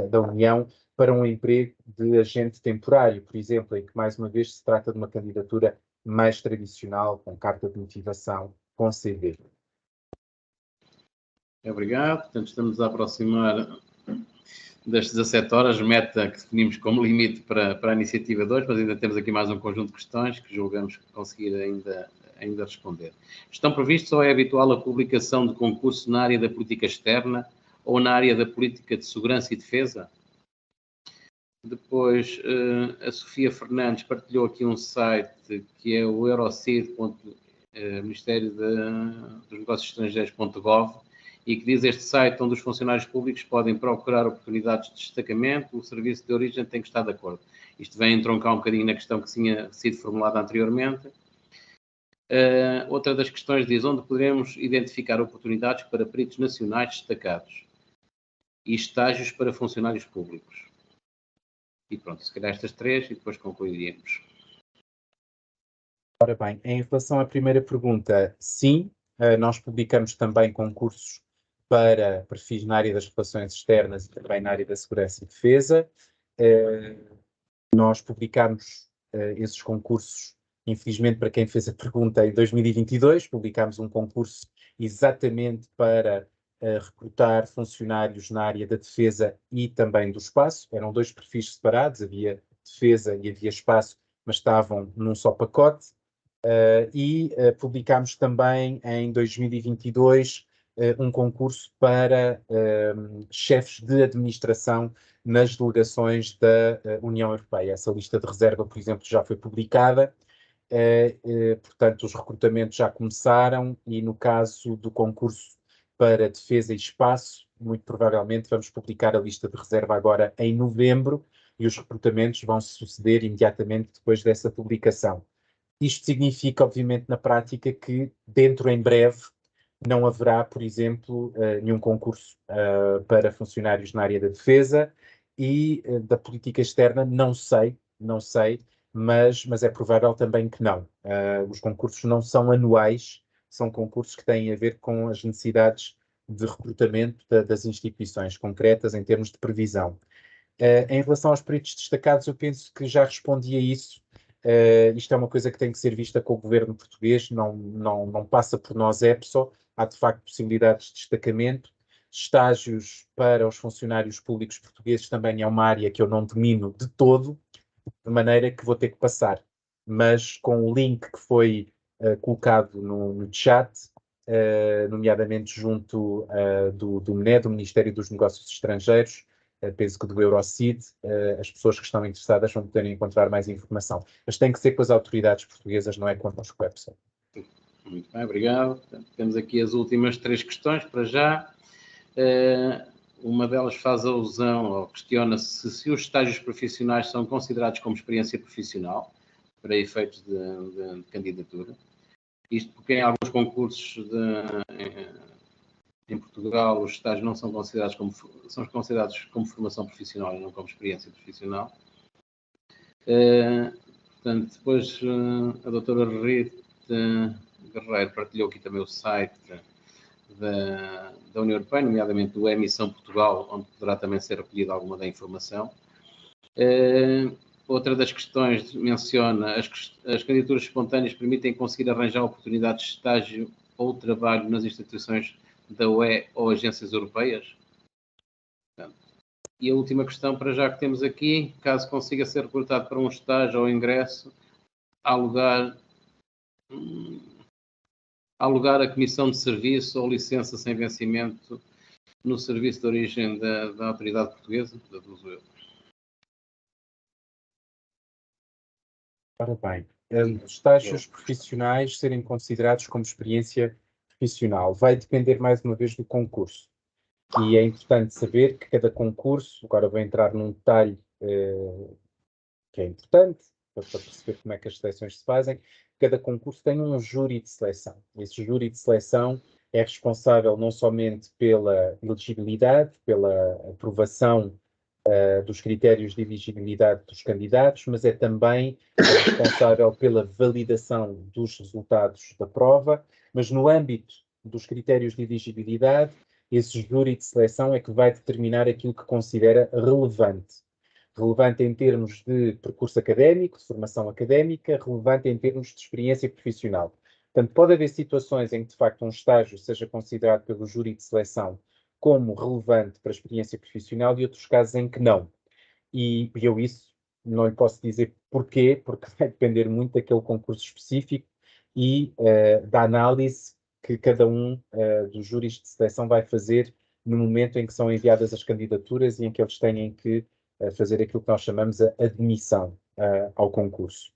da União, para um emprego de agente temporário, por exemplo, em que, mais uma vez, se trata de uma candidatura mais tradicional, com carta de motivação, com CV. Obrigado. Portanto, estamos a aproximar das 17 horas, meta que definimos como limite para a iniciativa 2, mas ainda temos aqui mais um conjunto de questões que julgamos conseguir ainda responder. Estão previstos ou é habitual a publicação de concursos na área da política externa ou na área da política de segurança e defesa? Depois, a Sofia Fernandes partilhou aqui um site que é o Ministério dos Negócios Estrangeiros.gov e que diz este site onde os funcionários públicos podem procurar oportunidades de destacamento, o serviço de origem tem que estar de acordo. Isto vem entroncar um bocadinho na questão que tinha sido formulada anteriormente. Outra das questões diz onde poderemos identificar oportunidades para peritos nacionais destacados e estágios para funcionários públicos. E pronto, se calhar estas 3 e depois concluiríamos. Ora bem, em relação à primeira pergunta, sim, nós publicamos também concursos para perfis na área das relações externas e também na área da segurança e defesa. Nós publicamos esses concursos, infelizmente para quem fez a pergunta, em 2022, publicámos um concurso exatamente para recrutar funcionários na área da defesa e também do espaço. Eram 2 perfis separados, havia defesa e havia espaço, mas estavam num só pacote. Publicámos também em 2022 um concurso para chefes de administração nas delegações da União Europeia. Essa lista de reserva, por exemplo, já foi publicada Portanto, os recrutamentos já começaram e no caso do concurso para defesa e espaço, muito provavelmente vamos publicar a lista de reserva agora em novembro e os recrutamentos vão se suceder imediatamente depois dessa publicação. Isto significa, obviamente, na prática, que dentro em breve não haverá, por exemplo, nenhum concurso para funcionários na área da defesa e da política externa, não sei, mas é provável também que não. Os concursos não são anuais, são concursos que têm a ver com as necessidades de recrutamento das instituições concretas em termos de previsão. Em relação aos peritos destacados, eu penso que já respondi a isso. Isto é uma coisa que tem que ser vista com o governo português, não passa por nós EPSO. Há, de facto, possibilidades de destacamento. Estágios para os funcionários públicos portugueses também é uma área que eu não domino de todo, de maneira que vou ter que passar. Mas com o link que foi colocado no chat, nomeadamente junto do MNE, do Ministério dos Negócios Estrangeiros, penso que do Eurocid, as pessoas que estão interessadas vão poder encontrar mais informação. Mas tem que ser com as autoridades portuguesas, não é connosco, EPSO. Muito bem, obrigado. Portanto, temos aqui as últimas 3 questões para já. Uma delas faz alusão ou questiona-se se os estágios profissionais são considerados como experiência profissional para efeitos de candidatura. Isto porque em alguns concursos em Portugal os estágios não são considerados como formação profissional e não como experiência profissional. Portanto, depois a doutora Rita Guerreiro partilhou aqui também o site da União Europeia, nomeadamente do Emissão Portugal, onde poderá também ser recolhida alguma da informação. Outra das questões menciona as candidaturas espontâneas permitem conseguir arranjar oportunidades de estágio ou trabalho nas instituições da UE ou agências europeias. Portanto, e a última questão para já que temos aqui, caso consiga ser recrutado para um estágio ou ingresso, alugar a comissão de serviço ou licença sem vencimento no serviço de origem da autoridade portuguesa, da DUSO. Ora bem, estágios profissionais serem considerados como experiência profissional vai depender mais uma vez do concurso. E é importante saber que cada concurso, agora vou entrar num detalhe que é importante para perceber como é que as seleções se fazem, cada concurso tem um júri de seleção. Esse júri de seleção é responsável não somente pela elegibilidade, pela aprovação dos critérios de elegibilidade dos candidatos, mas é também responsável pela validação dos resultados da prova, mas no âmbito dos critérios de elegibilidade, esse júri de seleção é que vai determinar aquilo que considera relevante. Relevante em termos de percurso académico, de formação académica, relevante em termos de experiência profissional. Portanto, pode haver situações em que, de facto, um estágio seja considerado pelo júri de seleção como relevante para a experiência profissional e outros casos em que não. E eu isso não lhe posso dizer porquê, porque vai depender muito daquele concurso específico e da análise que cada um dos júris de seleção vai fazer no momento em que são enviadas as candidaturas e em que eles têm que fazer aquilo que nós chamamos a admissão ao concurso.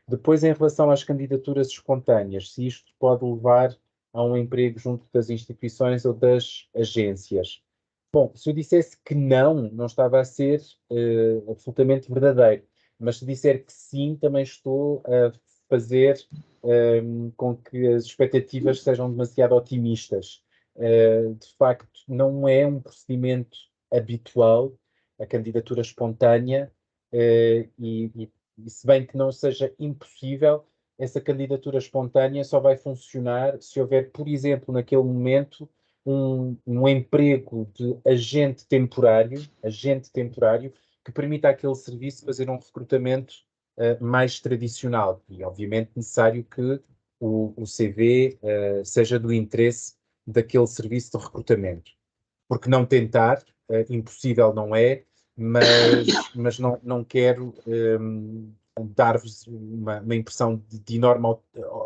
Depois, em relação às candidaturas espontâneas, se isto pode levar a um emprego junto das instituições ou das agências. Bom, se eu dissesse que não estava a ser absolutamente verdadeiro, mas se disser que sim, também estou a fazer com que as expectativas sejam demasiado otimistas. De facto, não é um procedimento habitual a candidatura espontânea e se bem que não seja impossível, essa candidatura espontânea só vai funcionar se houver, por exemplo, naquele momento, um emprego de agente temporário, que permita àquele serviço fazer um recrutamento mais tradicional. E, obviamente, necessário que o CV seja do interesse daquele serviço de recrutamento. Porque não tentar, impossível não é, mas não quero dar-vos uma impressão de enorme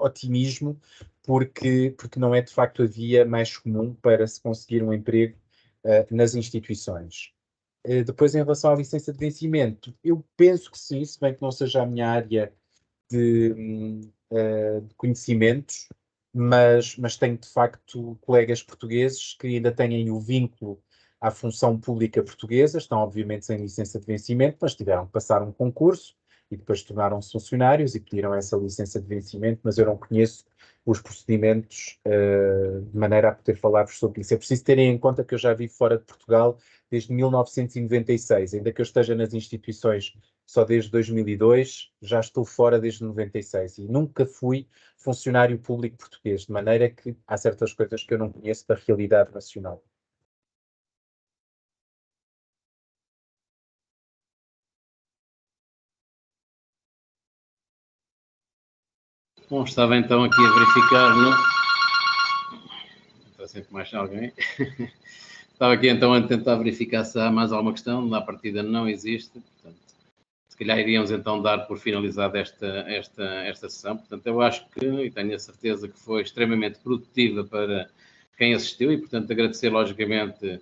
otimismo, porque não é de facto a via mais comum para se conseguir um emprego nas instituições. Depois, em relação à licença de vencimento, eu penso que sim, se bem que não seja a minha área de conhecimentos, mas tenho de facto colegas portugueses que ainda têm o vínculo à função pública portuguesa, estão obviamente sem licença de vencimento, mas tiveram que passar um concurso e depois tornaram-se funcionários e pediram essa licença de vencimento, mas eu não conheço os procedimentos de maneira a poder falar-vos sobre isso. É preciso terem em conta que eu já vivo fora de Portugal desde 1996, ainda que eu esteja nas instituições só desde 2002, já estou fora desde 96 e nunca fui funcionário público português, de maneira que há certas coisas que eu não conheço da realidade nacional. Bom, estava então aqui a verificar Está sempre mais alguém. Estava aqui então a tentar verificar se há mais alguma questão. Na partida não existe. Portanto, se calhar iríamos então dar por finalizada esta sessão. Portanto, eu acho que, e tenho a certeza que foi extremamente produtiva para quem assistiu e, portanto, agradecer logicamente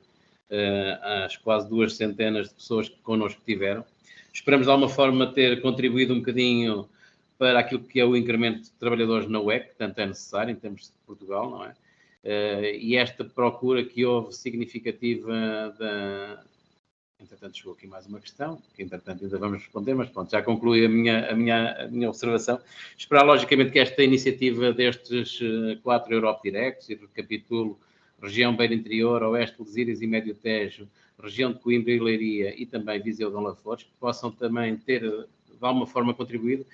às quase 200 de pessoas que connosco tiveram. Esperamos de alguma forma ter contribuído um bocadinho para aquilo que é o incremento de trabalhadores na UEC, que tanto é necessário em termos de Portugal, não é? E esta procura que houve significativa Entretanto, chegou aqui mais uma questão, que entretanto ainda vamos responder, mas pronto, já conclui a minha observação. Esperar, logicamente, que esta iniciativa destes 4 Europe Directs, e recapitulo, região Beira Interior, Oeste, Lesírias e Médio Tejo, região de Coimbra e Leiria e também Viseu de Dom Lafores, que possam também ter, de alguma forma, contribuído.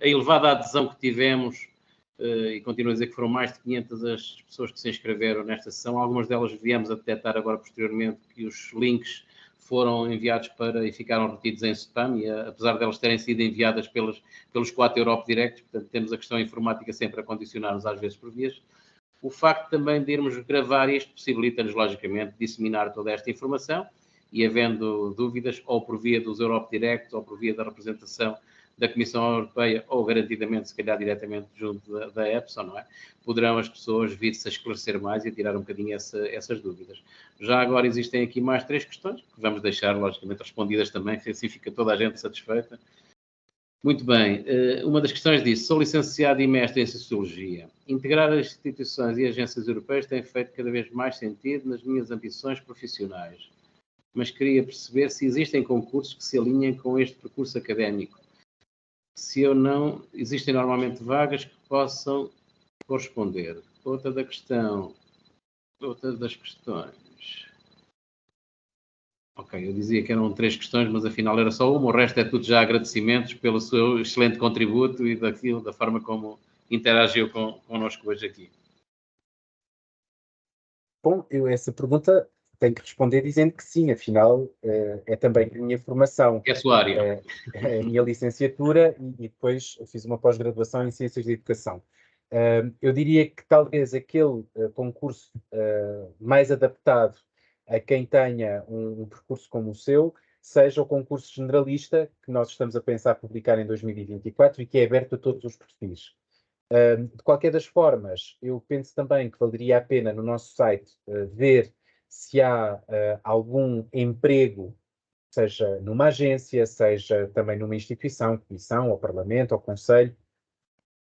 A elevada adesão que tivemos, e continuo a dizer que foram mais de 500 as pessoas que se inscreveram nesta sessão, algumas delas viemos a detectar agora posteriormente que os links foram enviados e ficaram retidos em spam, e apesar delas terem sido enviadas pelos 4 Europe Directs, portanto temos a questão informática sempre a condicionar-nos às vezes por vias. O facto também de irmos gravar isto possibilita-nos, logicamente, disseminar toda esta informação e, havendo dúvidas, ou por via dos Europe Directs, ou por via da representação da Comissão Europeia, ou garantidamente, se calhar diretamente junto da EPSO, não é? Poderão as pessoas vir-se a esclarecer mais e tirar um bocadinho essas dúvidas. Já agora existem aqui mais 3 questões, que vamos deixar, logicamente, respondidas também, que assim fica toda a gente satisfeita. Muito bem. Uma das questões diz: sou licenciado e mestre em Sociologia. Integrar as instituições e agências europeias tem feito cada vez mais sentido nas minhas ambições profissionais. Mas queria perceber se existem concursos que se alinhem com este percurso académico. Se eu não, existem normalmente vagas que possam corresponder. Outra das questões. Ok, eu dizia que eram 3 questões, mas afinal era só uma. O resto é tudo já agradecimentos pelo seu excelente contributo e da forma como interagiu connosco hoje aqui. Bom, eu essa pergunta tenho que responder dizendo que sim, afinal é também a minha formação. É a sua área. É a minha licenciatura e depois fiz uma pós-graduação em Ciências de Educação. Eu diria que talvez aquele concurso mais adaptado a quem tenha um percurso como o seu seja o concurso generalista que nós estamos a pensar publicar em 2024 e que é aberto a todos os perfis. De qualquer das formas, eu penso também que valeria a pena no nosso site ver se há algum emprego, seja numa agência, seja também numa instituição, comissão, ou parlamento, ou conselho,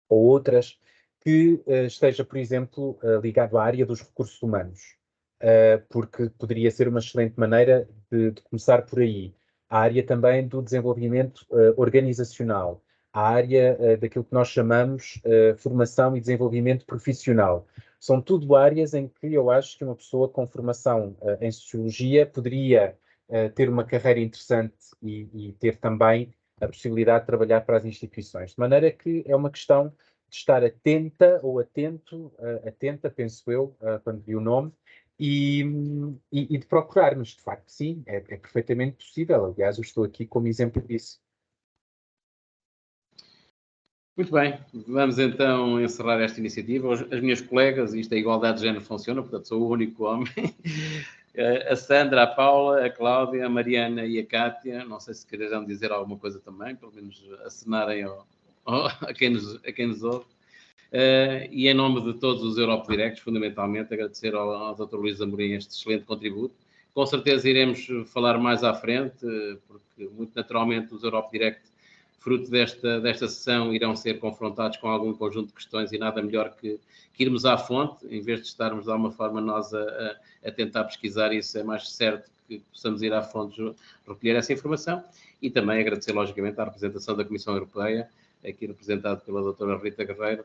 ou outras, que esteja, por exemplo, ligado à área dos recursos humanos, porque poderia ser uma excelente maneira de começar por aí. A área também do desenvolvimento organizacional, a área daquilo que nós chamamos formação e desenvolvimento profissional. São tudo áreas em que eu acho que uma pessoa com formação em Sociologia poderia ter uma carreira interessante e ter também a possibilidade de trabalhar para as instituições. De maneira que é uma questão de estar atenta ou atenta, penso eu, quando vi o nome, e de procurar, mas de facto sim, é perfeitamente possível. Aliás, eu estou aqui como exemplo disso. Muito bem, vamos então encerrar esta iniciativa. As minhas colegas, isto é igualdade de género funciona, portanto sou o único homem. A Sandra, a Paula, a Cláudia, a Mariana e a Cátia, não sei se quererão dizer alguma coisa também, pelo menos acenarem a quem nos ouve. E em nome de todos os Europe Directs, fundamentalmente, agradecer ao Dr. Luís Amorim este excelente contributo. Com certeza iremos falar mais à frente, porque muito naturalmente os Europe Direct fruto desta sessão, irão ser confrontados com algum conjunto de questões e nada melhor que irmos à fonte, em vez de estarmos de alguma forma nós a tentar pesquisar isso, é mais certo que possamos ir à fonte recolher essa informação. E também agradecer, logicamente, à representação da Comissão Europeia, aqui representado pela doutora Rita Guerreiro,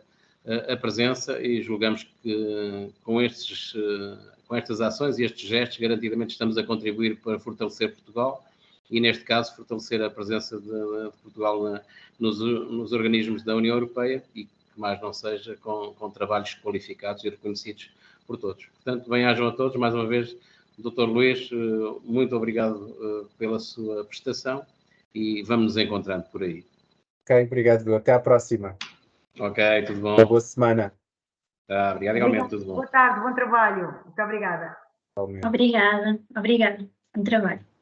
a presença, e julgamos que com estas ações e estes gestos, garantidamente estamos a contribuir para fortalecer Portugal e, neste caso, fortalecer a presença de Portugal nos organismos da União Europeia e que mais não seja com trabalhos qualificados e reconhecidos por todos. Portanto, bem-ajam a todos, mais uma vez, Dr. Luís, muito obrigado pela sua prestação e vamos nos encontrando por aí. Ok, obrigado. Até à próxima. Ok, tudo bom. Uma boa semana. Tá, obrigado, igualmente, tudo bom. Boa tarde, bom trabalho. Muito obrigada. Obrigada. Bom trabalho.